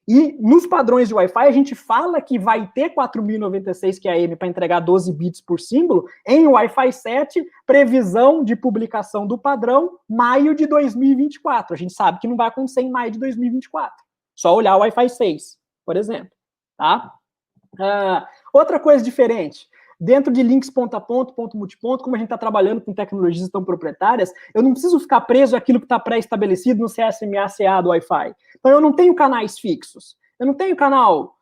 E nos padrões de Wi-Fi a gente fala que vai ter 4.096 QAM para entregar 12 bits por símbolo em Wi-Fi 7, previsão de publicação do padrão, maio de 2024. A gente sabe que não vai acontecer em maio de 2024. Só olhar o Wi-Fi 6. Por exemplo, tá? Outra coisa diferente, dentro de links ponto a ponto, ponto multiponto, como a gente está trabalhando com tecnologias tão proprietárias, eu não preciso ficar preso àquilo que está pré-estabelecido no CSMA/CA do Wi-Fi. Então, eu não tenho canais fixos. Eu não tenho canal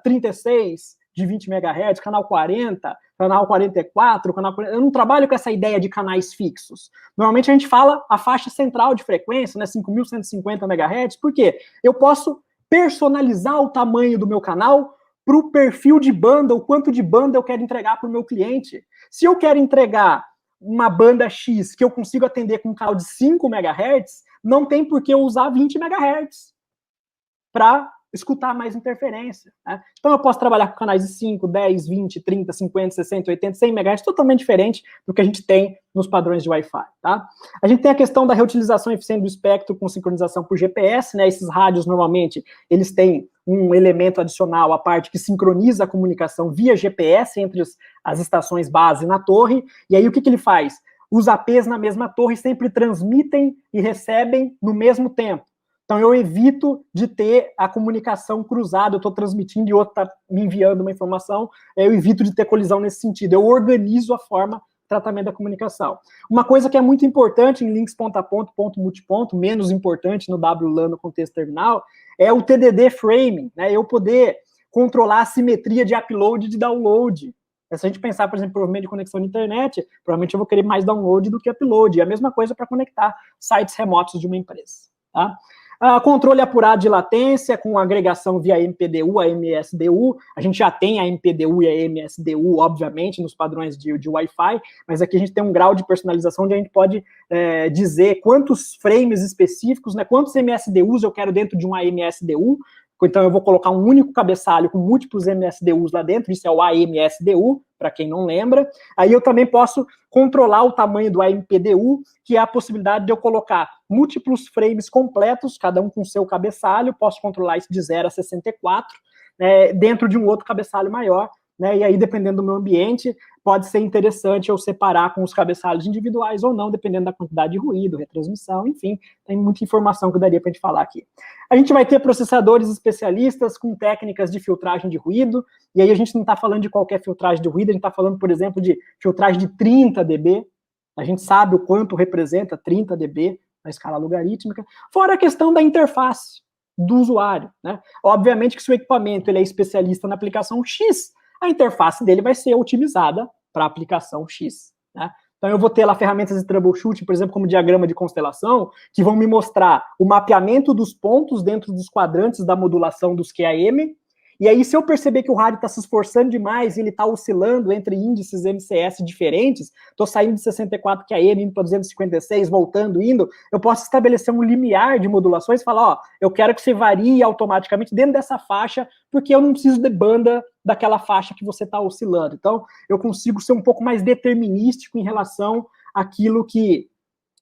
36 de 20 MHz, canal 40, canal 44, canal 40. Eu não trabalho com essa ideia de canais fixos. Normalmente a gente fala a faixa central de frequência, né, 5.150 MHz, porque eu posso personalizar o tamanho do meu canal para o perfil de banda, o quanto de banda eu quero entregar para o meu cliente. Se eu quero entregar uma banda X que eu consigo atender com um canal de 5 MHz, não tem por que eu usar 20 MHz para escutar mais interferência. Né? Então eu posso trabalhar com canais de 5, 10, 20, 30, 50, 60, 80, 100 MHz, totalmente diferente do que a gente tem nos padrões de Wi-Fi. Tá? A gente tem a questão da reutilização eficiente do espectro com sincronização por GPS, né? Esses rádios, normalmente, eles têm um elemento adicional à parte que sincroniza a comunicação via GPS entre as estações base na torre, e aí o que ele faz? Os APs na mesma torre sempre transmitem e recebem no mesmo tempo. Então, eu evito de ter a comunicação cruzada, eu estou transmitindo e o outro está me enviando uma informação, eu evito de ter colisão nesse sentido. Eu organizo a forma de tratamento da comunicação. Uma coisa que é muito importante em links ponto a ponto, ponto multiponto, menos importante no WLAN no contexto terminal, é o TDD framing, né? Eu poder controlar a simetria de upload e de download. Se a gente pensar, por exemplo, provavelmente de conexão de internet, provavelmente eu vou querer mais download do que upload. E a mesma coisa para conectar sites remotos de uma empresa. Tá? Controle apurado de latência com agregação via MPDU a MSDU. A gente já tem a MPDU e a MSDU, obviamente, nos padrões de Wi-Fi, mas aqui a gente tem um grau de personalização onde a gente pode dizer quantos frames específicos, né, quantos MSDUs eu quero dentro de uma MSDU. Então, eu vou colocar um único cabeçalho com múltiplos MSDUs lá dentro, isso é o AMSDU, para quem não lembra. Aí eu também posso controlar o tamanho do AMPDU, que é a possibilidade de eu colocar múltiplos frames completos, cada um com seu cabeçalho, posso controlar isso de 0 a 64, né, dentro de um outro cabeçalho maior, né, e aí, dependendo do meu ambiente, pode ser interessante eu separar com os cabeçalhos individuais ou não, dependendo da quantidade de ruído, retransmissão, enfim, tem muita informação que daria para a gente falar aqui. A gente vai ter processadores especialistas com técnicas de filtragem de ruído, e aí a gente não está falando de qualquer filtragem de ruído, a gente está falando, por exemplo, de filtragem de 30 dB, a gente sabe o quanto representa 30 dB na escala logarítmica, fora a questão da interface do usuário, né? Obviamente que se o equipamento ele é especialista na aplicação X, a interface dele vai ser otimizada para a aplicação X, né? Então, eu vou ter lá ferramentas de troubleshooting, por exemplo, como diagrama de constelação, que vão me mostrar o mapeamento dos pontos dentro dos quadrantes da modulação dos QAM, e aí, se eu perceber que o rádio está se esforçando demais e ele está oscilando entre índices MCS diferentes, estou saindo de 64 QAM, indo para 256, voltando, indo, eu posso estabelecer um limiar de modulações e falar, ó, eu quero que você varie automaticamente dentro dessa faixa, porque eu não preciso de banda daquela faixa que você está oscilando. Então, eu consigo ser um pouco mais determinístico em relação àquilo que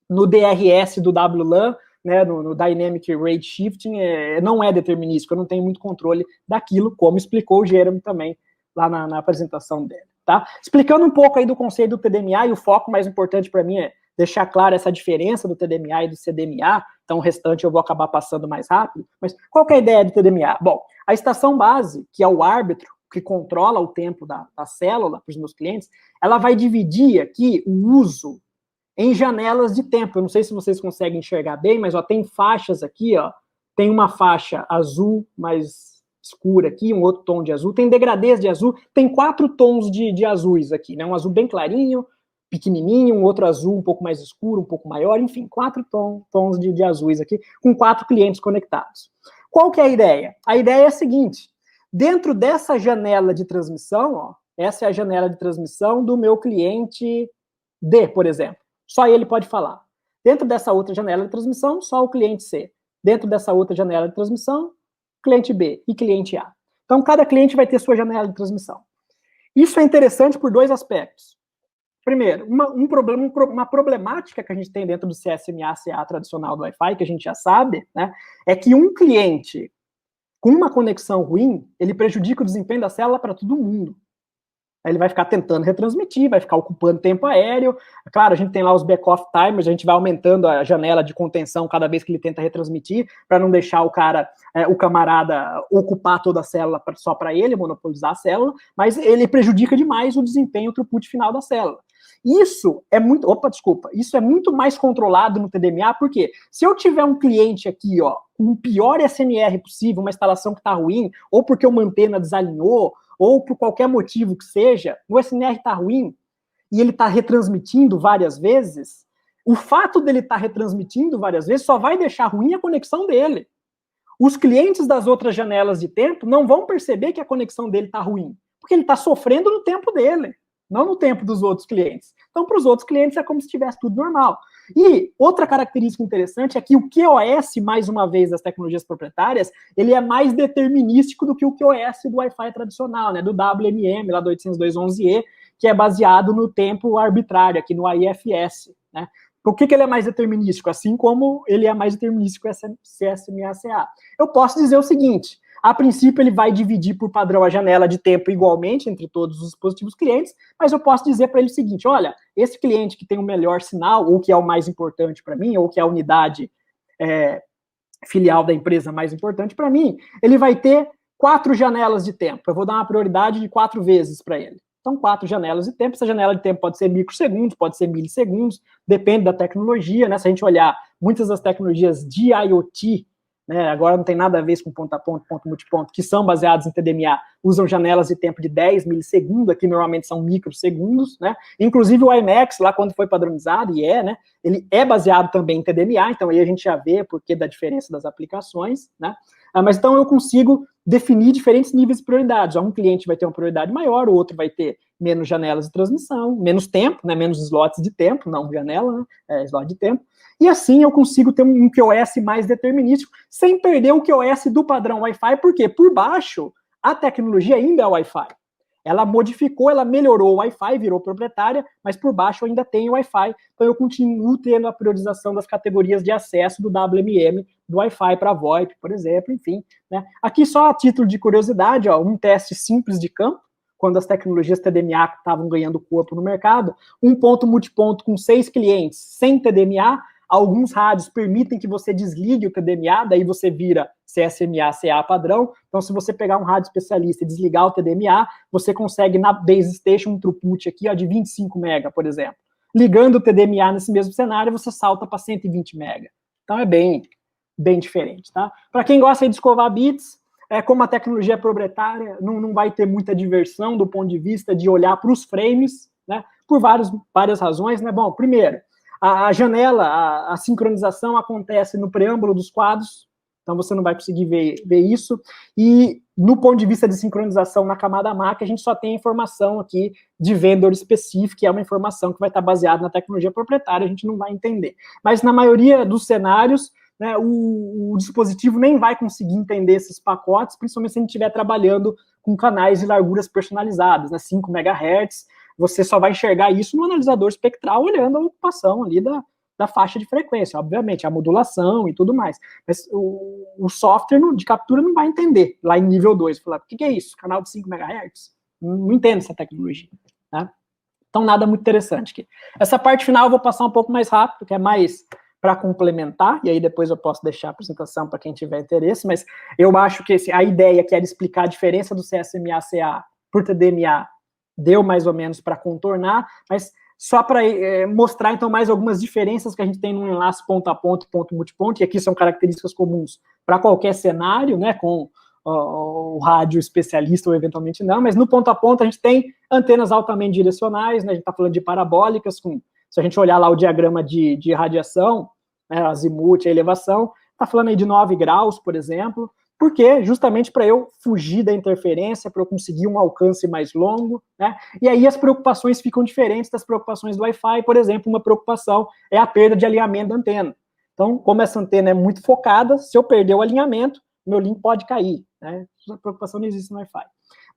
no DRS do WLAN, né, no Dynamic Rate Shifting, não é determinístico, eu não tenho muito controle daquilo, como explicou o Jeremy também lá na apresentação dele. Tá? Explicando um pouco aí do conceito do TDMA, e o foco mais importante para mim é deixar clara essa diferença do TDMA e do CDMA, então o restante eu vou acabar passando mais rápido, mas qual que é a ideia do TDMA? Bom, a estação base, que é o árbitro, que controla o tempo da célula para os meus clientes, ela vai dividir aqui o uso em janelas de tempo. Eu não sei se vocês conseguem enxergar bem, mas ó, tem faixas aqui, ó. Tem uma faixa azul mais escura aqui, um outro tom de azul, tem degradês de azul, tem 4 tons de azuis aqui, né? Um azul bem clarinho, pequenininho, um outro azul um pouco mais escuro, um pouco maior, enfim, 4 tons de azuis aqui, com 4 clientes conectados. Qual que é a ideia? A ideia é a seguinte: dentro dessa janela de transmissão, ó, essa é a janela de transmissão do meu cliente D, por exemplo. Só ele pode falar. Dentro dessa outra janela de transmissão, só o cliente C. Dentro dessa outra janela de transmissão, cliente B e cliente A. Então, cada cliente vai ter sua janela de transmissão. Isso é interessante por 2 aspectos. Primeiro, uma problemática que a gente tem dentro do CSMA/CA tradicional do Wi-Fi, que a gente já sabe, né, é que um cliente com uma conexão ruim, ele prejudica o desempenho da célula para todo mundo. Aí ele vai ficar tentando retransmitir, vai ficar ocupando tempo aéreo. Claro, a gente tem lá os back-off timers, a gente vai aumentando a janela de contenção cada vez que ele tenta retransmitir, para não deixar o camarada ocupar toda a célula só para ele, monopolizar a célula, mas ele prejudica demais o desempenho, o throughput final da célula. Isso é muito mais controlado no TDMA, porque se eu tiver um cliente aqui, ó, com o pior SNR possível, uma instalação que está ruim, ou porque uma antena desalinhou, ou por qualquer motivo que seja, o SNR está ruim, e ele está retransmitindo várias vezes, o fato dele estar retransmitindo várias vezes só vai deixar ruim a conexão dele. Os clientes das outras janelas de tempo não vão perceber que a conexão dele está ruim, porque ele está sofrendo no tempo dele, não no tempo dos outros clientes. Então, para os outros clientes, é como se tivesse tudo normal. E outra característica interessante é que o QoS, mais uma vez, das tecnologias proprietárias, ele é mais determinístico do que o QoS do Wi-Fi tradicional, né, do WMM, lá do 802.11e, que é baseado no tempo arbitrário, aqui no AIFS, né. Por que ele é mais determinístico? Assim como ele é mais determinístico CSMA-CA. Eu posso dizer o seguinte: a princípio, ele vai dividir por padrão a janela de tempo igualmente entre todos os dispositivos clientes, mas eu posso dizer para ele o seguinte: olha, esse cliente que tem o melhor sinal, ou que é o mais importante para mim, ou que é a unidade filial da empresa mais importante para mim, ele vai ter 4 janelas de tempo. Eu vou dar uma prioridade de 4 vezes para ele. Então, 4 janelas de tempo. Essa janela de tempo pode ser microsegundos, pode ser milissegundos, depende da tecnologia, né? Se a gente olhar muitas das tecnologias de IoT, né, agora não tem nada a ver com ponto a ponto, ponto multiponto, que são baseados em TDMA, usam janelas de tempo de 10 milissegundos, aqui normalmente são microsegundos, né? Inclusive o IMAX, lá quando foi padronizado, né, ele é baseado também em TDMA, então aí a gente já vê por que da diferença das aplicações, né? Mas então eu consigo definir diferentes níveis de prioridades. Um cliente vai ter uma prioridade maior, o outro vai ter menos janelas de transmissão, menos tempo, né, menos slots de tempo, não janela, né, slot de tempo. E assim eu consigo ter um QoS mais determinístico, sem perder o QoS do padrão Wi-Fi, porque por baixo a tecnologia ainda é Wi-Fi. Ela modificou, ela melhorou o Wi-Fi, virou proprietária, mas por baixo ainda tem o Wi-Fi, então eu continuo tendo a priorização das categorias de acesso do WMM, do Wi-Fi para VoIP, por exemplo, enfim, né? Aqui só a título de curiosidade, ó, um teste simples de campo, quando as tecnologias TDMA estavam ganhando corpo no mercado, um ponto multiponto com 6 clientes sem TDMA, alguns rádios permitem que você desligue o TDMA, daí você vira CSMA-CA padrão. Então, se você pegar um rádio especialista e desligar o TDMA, você consegue na base station um throughput aqui, ó, de 25 MB, por exemplo. Ligando o TDMA nesse mesmo cenário, você salta para 120 MB. Então, é bem diferente, tá? Para quem gosta de escovar bits, como a tecnologia é proprietária, não vai ter muita diversão do ponto de vista de olhar para os frames, né? Por várias razões, né? Bom, primeiro, a janela, a sincronização acontece no preâmbulo dos quadros, então você não vai conseguir ver isso, e no ponto de vista de sincronização na camada MAC, a gente só tem a informação aqui de vendor específico, que é uma informação que vai estar baseada na tecnologia proprietária, a gente não vai entender. Mas na maioria dos cenários, né, o dispositivo nem vai conseguir entender esses pacotes, principalmente se a gente estiver trabalhando com canais de larguras personalizadas, né, 5 MHz, você só vai enxergar isso no analisador espectral olhando a ocupação ali da faixa de frequência, obviamente, a modulação e tudo mais. Mas o software de captura não vai entender lá em nível 2. Falar, o que é isso? Canal de 5 MHz? Não entendo essa tecnologia. Né? Então, nada muito interessante aqui. Essa parte final eu vou passar um pouco mais rápido, que é mais para complementar, e aí depois eu posso deixar a apresentação para quem tiver interesse, mas eu acho que a ideia que era explicar a diferença do CSMA-CA por TDMA deu mais ou menos para contornar, mas só para mostrar, então, mais algumas diferenças que a gente tem no enlace ponto a ponto, ponto multiponto, e aqui são características comuns para qualquer cenário, né, com o rádio especialista ou eventualmente não, mas no ponto a ponto a gente tem antenas altamente direcionais, né, a gente está falando de parabólicas, se a gente olhar lá o diagrama de radiação, né, azimuth, a elevação, está falando aí de 9 graus, por exemplo, porque justamente para eu fugir da interferência, para eu conseguir um alcance mais longo, né? E aí as preocupações ficam diferentes das preocupações do Wi-Fi. Por exemplo, uma preocupação é a perda de alinhamento da antena. Então, como essa antena é muito focada, se eu perder o alinhamento, meu link pode cair, né? Essa preocupação não existe no Wi-Fi.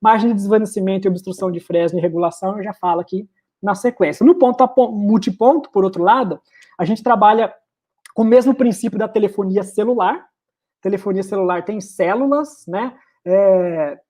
Margem de desvanecimento e obstrução de Fresnel e regulação, eu já falo aqui na sequência. No ponto a ponto, multiponto, por outro lado, a gente trabalha com o mesmo princípio da telefonia celular. Telefonia celular tem células, né?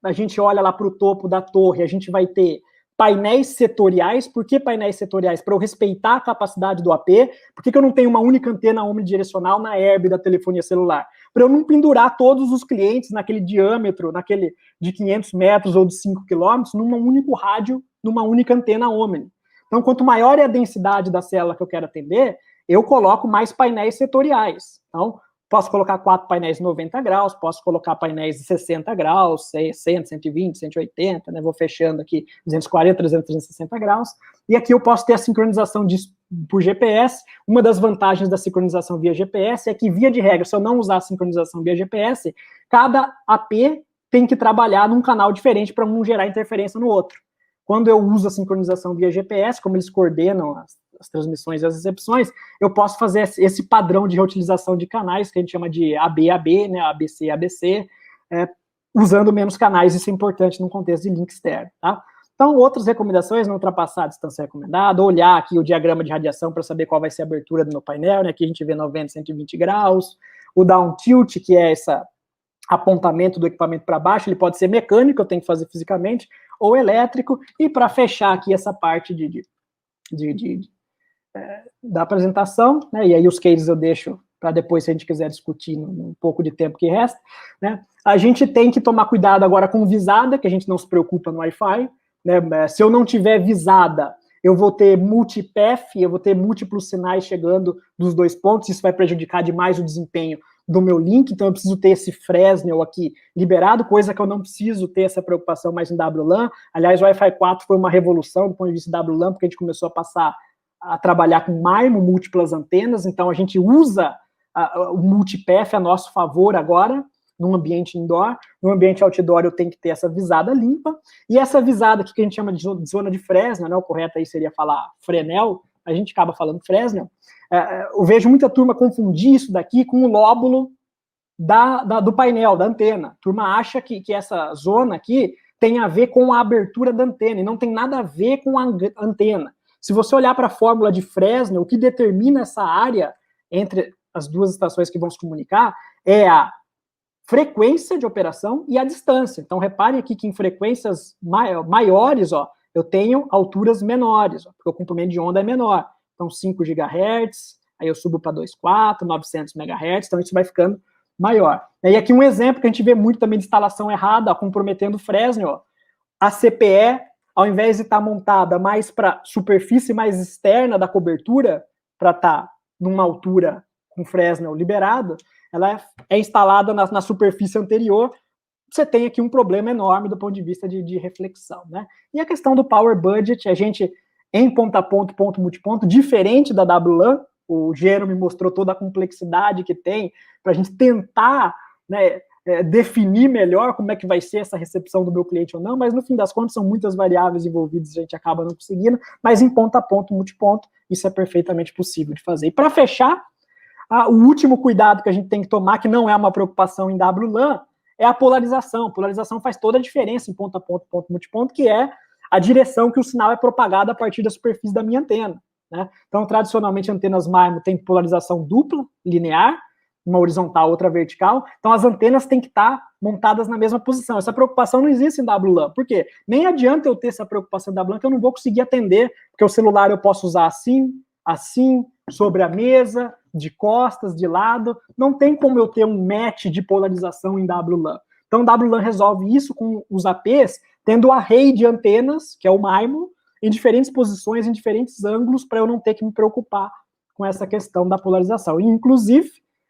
A gente olha lá para o topo da torre, a gente vai ter painéis setoriais. Por que painéis setoriais? Para eu respeitar a capacidade do AP. Por que eu não tenho uma única antena omnidirecional na herb da telefonia celular? Para eu não pendurar todos os clientes naquele diâmetro, naquele de 500 metros ou de 5 quilômetros, num único rádio, numa única antena omni. Então, quanto maior é a densidade da célula que eu quero atender, eu coloco mais painéis setoriais. Então, posso colocar 4 painéis de 90 graus, posso colocar painéis de 60 graus, 100, 120, 180, né? Vou fechando aqui 240, 300, 360 graus. E aqui eu posso ter a sincronização por GPS. Uma das vantagens da sincronização via GPS é que, via de regra, se eu não usar a sincronização via GPS, cada AP tem que trabalhar num canal diferente para não gerar interferência no outro. Quando eu uso a sincronização via GPS, como eles coordenam as transmissões e as recepções, eu posso fazer esse padrão de reutilização de canais, que a gente chama de AB-AB, né, ABC-ABC, usando menos canais. Isso é importante num contexto de link externo, tá? Então, outras recomendações, não ultrapassar a distância recomendada, olhar aqui o diagrama de radiação para saber qual vai ser a abertura do meu painel, né? Aqui a gente vê 90, 120 graus, o down tilt, que é esse apontamento do equipamento para baixo, ele pode ser mecânico, eu tenho que fazer fisicamente, ou elétrico, e para fechar aqui essa parte da apresentação, né, e aí os cases eu deixo para depois, se a gente quiser discutir um pouco de tempo que resta, né, a gente tem que tomar cuidado agora com visada, que a gente não se preocupa no Wi-Fi, né, se eu não tiver visada, eu vou ter multipath, eu vou ter múltiplos sinais chegando dos dois pontos, isso vai prejudicar demais o desempenho do meu link, então eu preciso ter esse Fresnel aqui liberado, coisa que eu não preciso ter essa preocupação mais em WLAN. Aliás, o Wi-Fi 4 foi uma revolução do ponto de vista de WLAN, porque a gente começou a passar a trabalhar com MIMO, múltiplas antenas, então a gente usa o multipath a nosso favor agora, num ambiente indoor. No ambiente outdoor eu tenho que ter essa visada limpa, e essa visada aqui que a gente chama de zona de Fresnel, né, o correto aí seria falar Fresnel, a gente acaba falando Fresnel. Eu vejo muita turma confundir isso daqui com o lóbulo do painel, da antena. A turma acha que essa zona aqui tem a ver com a abertura da antena, e não tem nada a ver com a antena. Se você olhar para a fórmula de Fresnel, o que determina essa área entre as duas estações que vão se comunicar é a frequência de operação e a distância. Então, reparem aqui que em frequências maiores, ó, eu tenho alturas menores, ó, porque o comprimento de onda é menor. Então, 5 GHz, aí eu subo para 2.4, 900 MHz, então isso vai ficando maior. E aqui um exemplo que a gente vê muito também de instalação errada, ó, comprometendo o Fresnel, ó. A CPE, ao invés de estar montada mais para superfície mais externa da cobertura, para estar numa altura com Fresnel liberado, ela é instalada na superfície anterior. Você tem aqui um problema enorme do ponto de vista de reflexão, né? E a questão do power budget, a gente, em ponto a ponto, ponto multiponto, diferente da WLAN, o Gero me mostrou toda a complexidade que tem para a gente tentar, né, definir melhor como é que vai ser essa recepção do meu cliente ou não, mas no fim das contas são muitas variáveis envolvidas, a gente acaba não conseguindo, mas em ponto a ponto, multiponto, isso é perfeitamente possível de fazer. E para fechar, o último cuidado que a gente tem que tomar, que não é uma preocupação em WLAN, é a polarização. A polarização faz toda a diferença em ponto a ponto, ponto multiponto, que é a direção que o sinal é propagado a partir da superfície da minha antena, né? Então, tradicionalmente, antenas MIMO têm polarização dupla, linear, uma horizontal, outra vertical. Então, as antenas têm que estar montadas na mesma posição. Essa preocupação não existe em WLAN. Por quê? Nem adianta eu ter essa preocupação em WLAN, que eu não vou conseguir atender, porque o celular eu posso usar assim, assim, sobre a mesa, de costas, de lado. Não tem como eu ter um match de polarização em WLAN. Então, WLAN resolve isso com os APs, tendo o array de antenas, que é o MIMO, em diferentes posições, em diferentes ângulos, para eu não ter que me preocupar com essa questão da polarização. E, inclusive,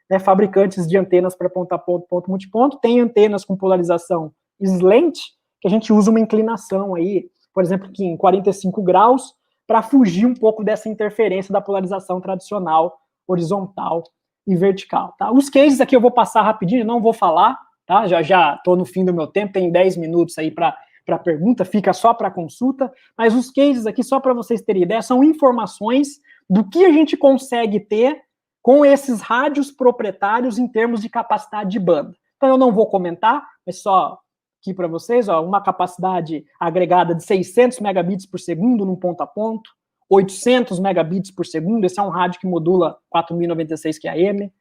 né, fabricantes de antenas para ponto a ponto, ponto multiponto, tem antenas com polarização slant, que a gente usa uma inclinação aí, por exemplo, aqui em 45 graus, para fugir um pouco dessa interferência da polarização tradicional, horizontal e vertical, tá? Os cases aqui eu vou passar rapidinho, não vou falar, tá? Já estou no fim do meu tempo, tem 10 minutos aí para pergunta, fica só para consulta, mas os cases aqui, só para vocês terem ideia, são informações do que a gente consegue ter com esses rádios proprietários em termos de capacidade de banda. Então eu não vou comentar, mas só aqui para vocês, ó, uma capacidade agregada de 600 megabits por segundo num ponto a ponto, 800 megabits por segundo, esse é um rádio que modula 4096 QAM,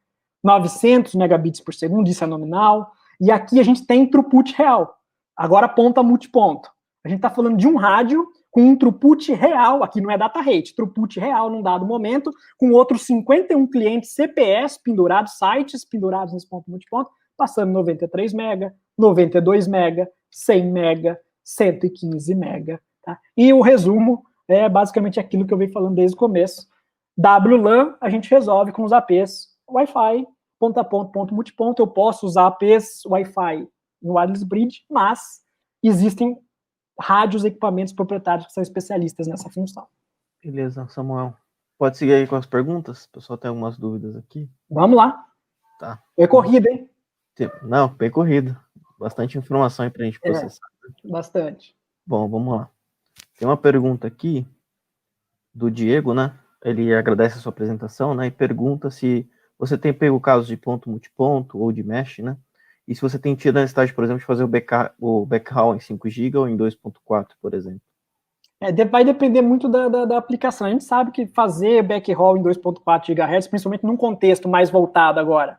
900 megabits por segundo, isso é nominal, e aqui a gente tem throughput real. Agora ponto a multiponto. A gente está falando de um rádio com um throughput real, aqui não é data rate, throughput real num dado momento, com outros 51 clientes CPS pendurados, sites pendurados nesse ponto multiponto, passando 93 mega, 92 mega, 100 mega, 115 mega. Tá? E o resumo é basicamente aquilo que eu venho falando desde o começo. WLAN a gente resolve com os APs Wi-Fi, ponto a ponto, ponto multiponto. Eu posso usar APs Wi-Fi no Wireless Bridge, mas existem rádios, equipamentos proprietários que são especialistas nessa função. Beleza, Samuel. Pode seguir aí com as perguntas? O pessoal tem algumas dúvidas aqui. Vamos lá. Tá. Foi corrida, hein? Não, bem corrido. Bastante informação aí pra gente processar. Bastante. Bom, vamos lá. Tem uma pergunta aqui do Diego, né? Ele agradece a sua apresentação, né? E pergunta se você tem pego casos de ponto multiponto ou de mesh, né? E se você tem tido a necessidade, por exemplo, de fazer o backhaul em 5 GB ou em 2.4, por exemplo. Vai depender muito da aplicação. A gente sabe que fazer backhaul em 2.4 GHz, principalmente num contexto mais voltado agora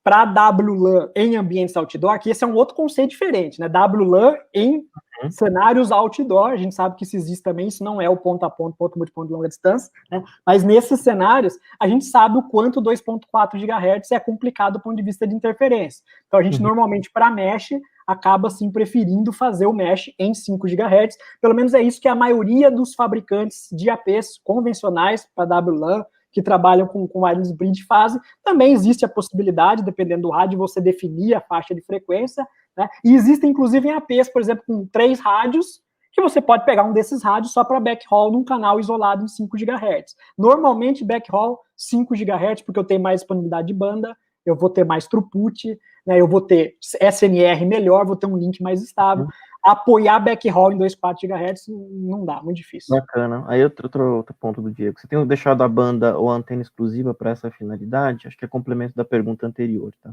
para WLAN em ambientes outdoor, que esse é um outro conceito diferente, né? WLAN em cenários outdoor, a gente sabe que isso existe também, isso não é o ponto a ponto, ponto multiponto de longa distância, né? Mas nesses cenários, a gente sabe o quanto 2.4 GHz é complicado do ponto de vista de interferência. Então, a gente normalmente, para mesh, acaba, sim, preferindo fazer o mesh em 5 GHz, pelo menos é isso que a maioria dos fabricantes de APs convencionais para WLAN, que trabalham com wireless bridge fazem. Também existe a possibilidade, dependendo do rádio, você definir a faixa de frequência, né? E existem, inclusive, em APs, por exemplo, com 3 rádios, que você pode pegar um desses rádios só para backhaul num canal isolado em 5 GHz. Normalmente, backhaul 5 GHz, porque eu tenho mais disponibilidade de banda, eu vou ter mais throughput, né, eu vou ter SNR melhor, vou ter um link mais estável. Apoiar backhaul em 2.4 GHz não dá, muito difícil. Bacana. Aí outro ponto do Diego. Você tem deixado a banda ou a antena exclusiva para essa finalidade? Acho que é complemento da pergunta anterior, tá?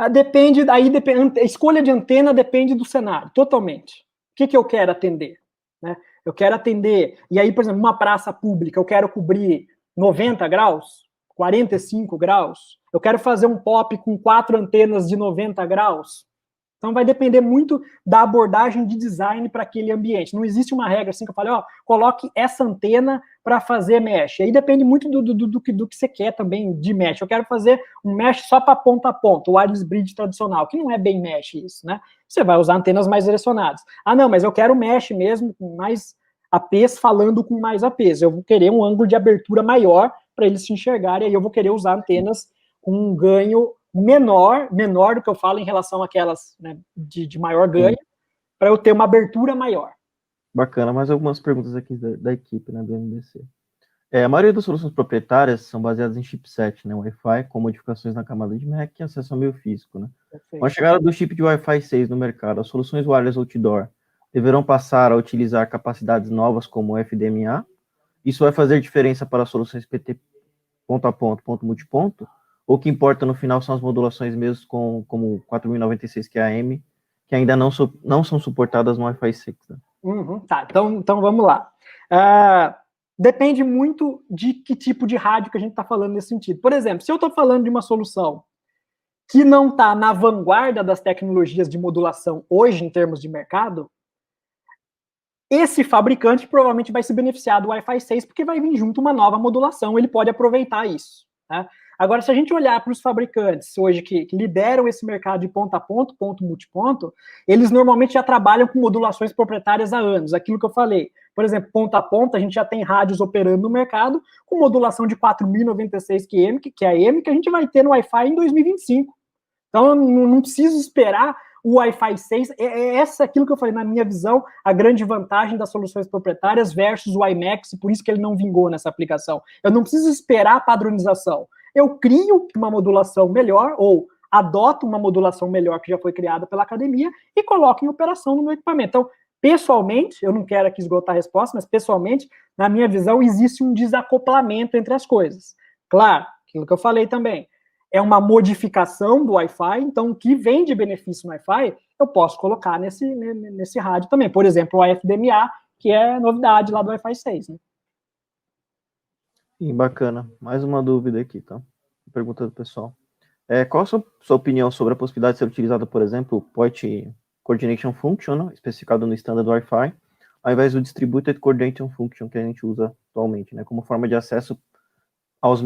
Depende, a escolha de antena depende do cenário, totalmente. O que eu quero atender? Né? Eu quero atender, e aí, por exemplo, uma praça pública, eu quero cobrir 90 graus, 45 graus, eu quero fazer um POP com 4 antenas de 90 graus. Então vai depender muito da abordagem de design para aquele ambiente. Não existe uma regra assim que eu falo, ó, coloque essa antena para fazer mesh. Aí depende muito do que você quer também de mesh. Eu quero fazer um mesh só para ponta a ponta, o wireless bridge tradicional, que não é bem mesh isso, né? Você vai usar antenas mais direcionadas. Ah, não, mas eu quero mesh mesmo, com mais APs falando com mais APs. Eu vou querer um ângulo de abertura maior para eles se enxergarem, aí eu vou querer usar antenas com um ganho menor do que eu falo em relação àquelas, né, de maior ganho, para eu ter uma abertura maior. Bacana, mais algumas perguntas aqui da equipe, né, do MDC. A maioria das soluções proprietárias são baseadas em chipset, né, Wi-Fi, com modificações na camada de MAC e acesso ao meio físico, né? Com a chegada do chip de Wi-Fi 6 no mercado, as soluções wireless outdoor deverão passar a utilizar capacidades novas como FDMA. Isso vai fazer diferença para as soluções PT ponto a ponto, ponto multiponto? Ou o que importa no final são as modulações mesmo como 4096 QAM, que ainda não são suportadas no Wi-Fi 6, né? Tá, então vamos lá. Depende muito de que tipo de rádio que a gente está falando nesse sentido. Por exemplo, se eu estou falando de uma solução que não está na vanguarda das tecnologias de modulação hoje, em termos de mercado, esse fabricante provavelmente vai se beneficiar do Wi-Fi 6, porque vai vir junto uma nova modulação, ele pode aproveitar isso, né? Agora, se a gente olhar para os fabricantes hoje que lideram esse mercado de ponta a ponto, ponto multiponto, eles normalmente já trabalham com modulações proprietárias há anos, aquilo que eu falei. Por exemplo, ponta a ponta, a gente já tem rádios operando no mercado com modulação de 4096 QM, que é a M, que a gente vai ter no Wi-Fi em 2025. Então, eu não preciso esperar o Wi-Fi 6, essa é aquilo que eu falei, na minha visão, a grande vantagem das soluções proprietárias versus o IMAX, e por isso que ele não vingou nessa aplicação. Eu não preciso esperar a padronização. Eu crio uma modulação melhor, ou adoto uma modulação melhor que já foi criada pela academia e coloco em operação no meu equipamento. Então, pessoalmente, eu não quero aqui esgotar a resposta, mas pessoalmente, na minha visão, existe um desacoplamento entre as coisas. Claro, aquilo que eu falei também, é uma modificação do Wi-Fi, então o que vem de benefício no Wi-Fi, eu posso colocar nesse rádio também. Por exemplo, o FDMA, que é novidade lá do Wi-Fi 6, né? Sim, bacana. Mais uma dúvida aqui, tá? Pergunta do pessoal. Qual a sua opinião sobre a possibilidade de ser utilizada, por exemplo, o Point Coordination Function, né, especificado no standard Wi-Fi, ao invés do Distributed Coordinating Function que a gente usa atualmente, né, como forma de acesso ao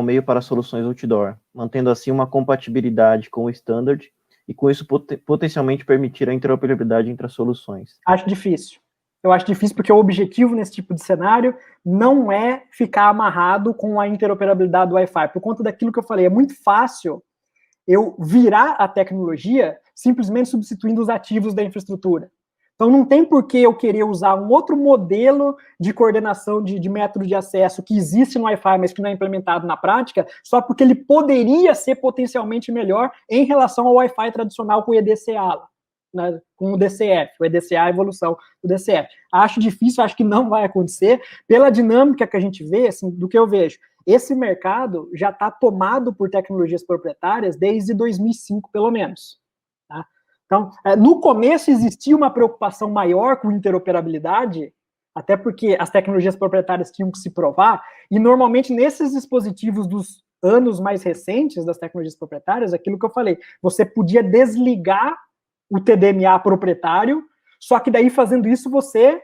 meio para soluções outdoor, mantendo assim uma compatibilidade com o standard e com isso potencialmente permitir a interoperabilidade entre as soluções. Acho difícil. Eu acho difícil porque o objetivo nesse tipo de cenário não é ficar amarrado com a interoperabilidade do Wi-Fi. Por conta daquilo que eu falei, é muito fácil eu virar a tecnologia simplesmente substituindo os ativos da infraestrutura. Então não tem por que eu querer usar um outro modelo de coordenação de método de acesso que existe no Wi-Fi, mas que não é implementado na prática, só porque ele poderia ser potencialmente melhor em relação ao Wi-Fi tradicional com o EDCA, né, com o DCF, o EDCA é a evolução do DCF. Acho difícil, acho que não vai acontecer, pela dinâmica que a gente vê, assim, do que eu vejo. Esse mercado já está tomado por tecnologias proprietárias desde 2005, pelo menos. Tá? Então, no começo existia uma preocupação maior com interoperabilidade, até porque as tecnologias proprietárias tinham que se provar, e normalmente nesses dispositivos dos anos mais recentes das tecnologias proprietárias, aquilo que eu falei, você podia desligar o TDMA proprietário, só que daí fazendo isso você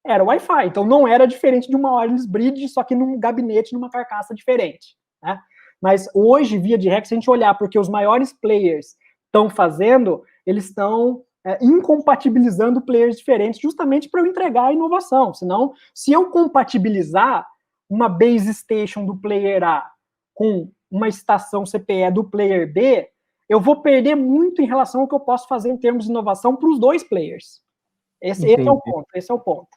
era Wi-Fi, então não era diferente de uma wireless bridge, só que num gabinete, numa carcaça diferente, né? Mas hoje, via de regra, se a gente olhar porque os maiores players estão fazendo, eles estão incompatibilizando players diferentes, justamente para eu entregar a inovação. Senão, se eu compatibilizar uma base station do player A com uma estação CPE do player B, eu vou perder muito em relação ao que eu posso fazer em termos de inovação para os dois players. Esse é o ponto.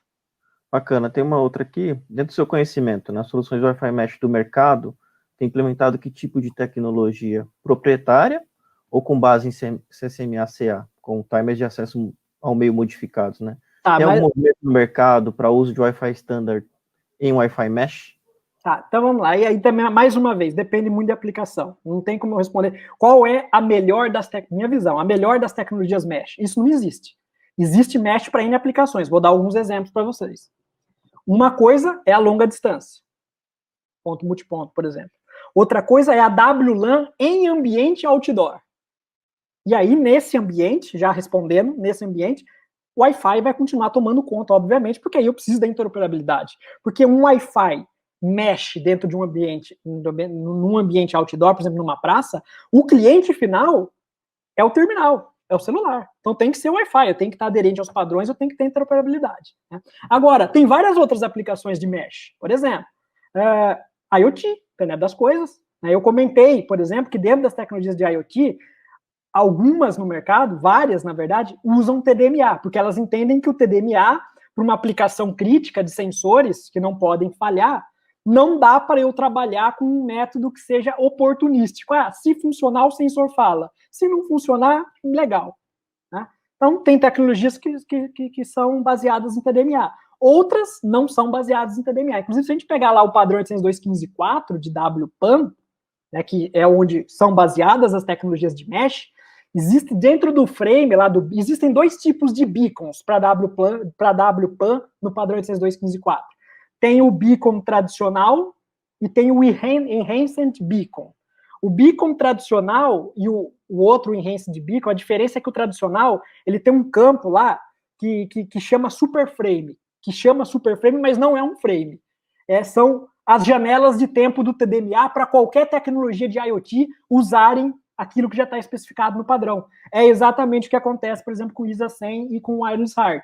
Bacana. Tem uma outra aqui. Dentro do seu conhecimento, nas soluções do Wi-Fi Mesh do mercado, tem implementado que tipo de tecnologia? Proprietária ou com base em CCMA-CA, com timers de acesso ao meio modificados, né? Tem algum movimento no mercado para uso de Wi-Fi standard em Wi-Fi Mesh? Tá, então vamos lá. E aí também, mais uma vez, depende muito da aplicação. Não tem como eu responder qual é a melhor das minha visão, a melhor das tecnologias Mesh. Isso não existe. Existe Mesh para N aplicações. Vou dar alguns exemplos para vocês. Uma coisa é a longa distância. Ponto multiponto, por exemplo. Outra coisa é a WLAN em ambiente outdoor. E aí, nesse ambiente, já respondendo, nesse ambiente, o Wi-Fi vai continuar tomando conta, obviamente, porque aí eu preciso da interoperabilidade. Porque um Wi-Fi mesh dentro de um ambiente, num ambiente outdoor, por exemplo, numa praça, o cliente final é o terminal, é o celular. Então tem que ser Wi-Fi, eu tenho que estar aderente aos padrões, eu tenho que ter interoperabilidade. Né? Agora, tem várias outras aplicações de mesh. Por exemplo, IoT, internet das coisas. Né? Eu comentei, por exemplo, que dentro das tecnologias de IoT, algumas no mercado, várias, na verdade, usam TDMA, porque elas entendem que o TDMA, para uma aplicação crítica de sensores que não podem falhar, não dá para eu trabalhar com um método que seja oportunístico. Se funcionar, o sensor fala. Se não funcionar, legal. Né? Então, tem tecnologias que são baseadas em TDMA. Outras não são baseadas em TDMA. Inclusive, se a gente pegar lá o padrão 802.15.4 de WPAN, né, que é onde são baseadas as tecnologias de mesh, existe dentro do frame, existem dois tipos de beacons para WPAN no padrão 802.15.4. Tem o beacon tradicional e tem o Enhanced Beacon. O beacon tradicional e o outro Enhanced Beacon, a diferença é que o tradicional, ele tem um campo lá que chama superframe, mas não é um frame. São as janelas de tempo do TDMA para qualquer tecnologia de IoT usarem aquilo que já está especificado no padrão. É exatamente o que acontece, por exemplo, com o ISA 100 e com o Wireless HART.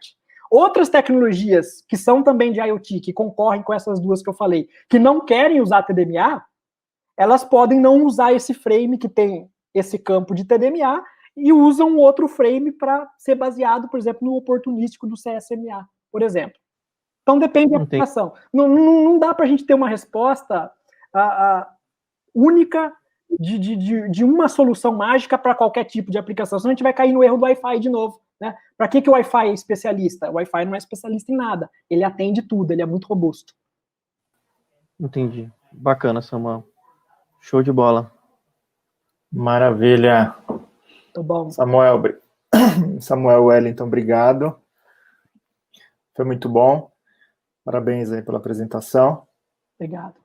Outras tecnologias que são também de IoT, que concorrem com essas duas que eu falei, que não querem usar TDMA, elas podem não usar esse frame que tem esse campo de TDMA e usam outro frame para ser baseado, por exemplo, no oportunístico do CSMA, por exemplo. Então depende da aplicação. Não dá para a gente ter uma resposta única de uma solução mágica para qualquer tipo de aplicação, senão a gente vai cair no erro do Wi-Fi de novo. Né? Para que o Wi-Fi é especialista? O Wi-Fi não é especialista em nada. Ele atende tudo, ele é muito robusto. Entendi. Bacana, Samuel. Show de bola. Maravilha. Tá bom. Samuel Wellington, obrigado. Foi muito bom. Parabéns aí pela apresentação. Obrigado.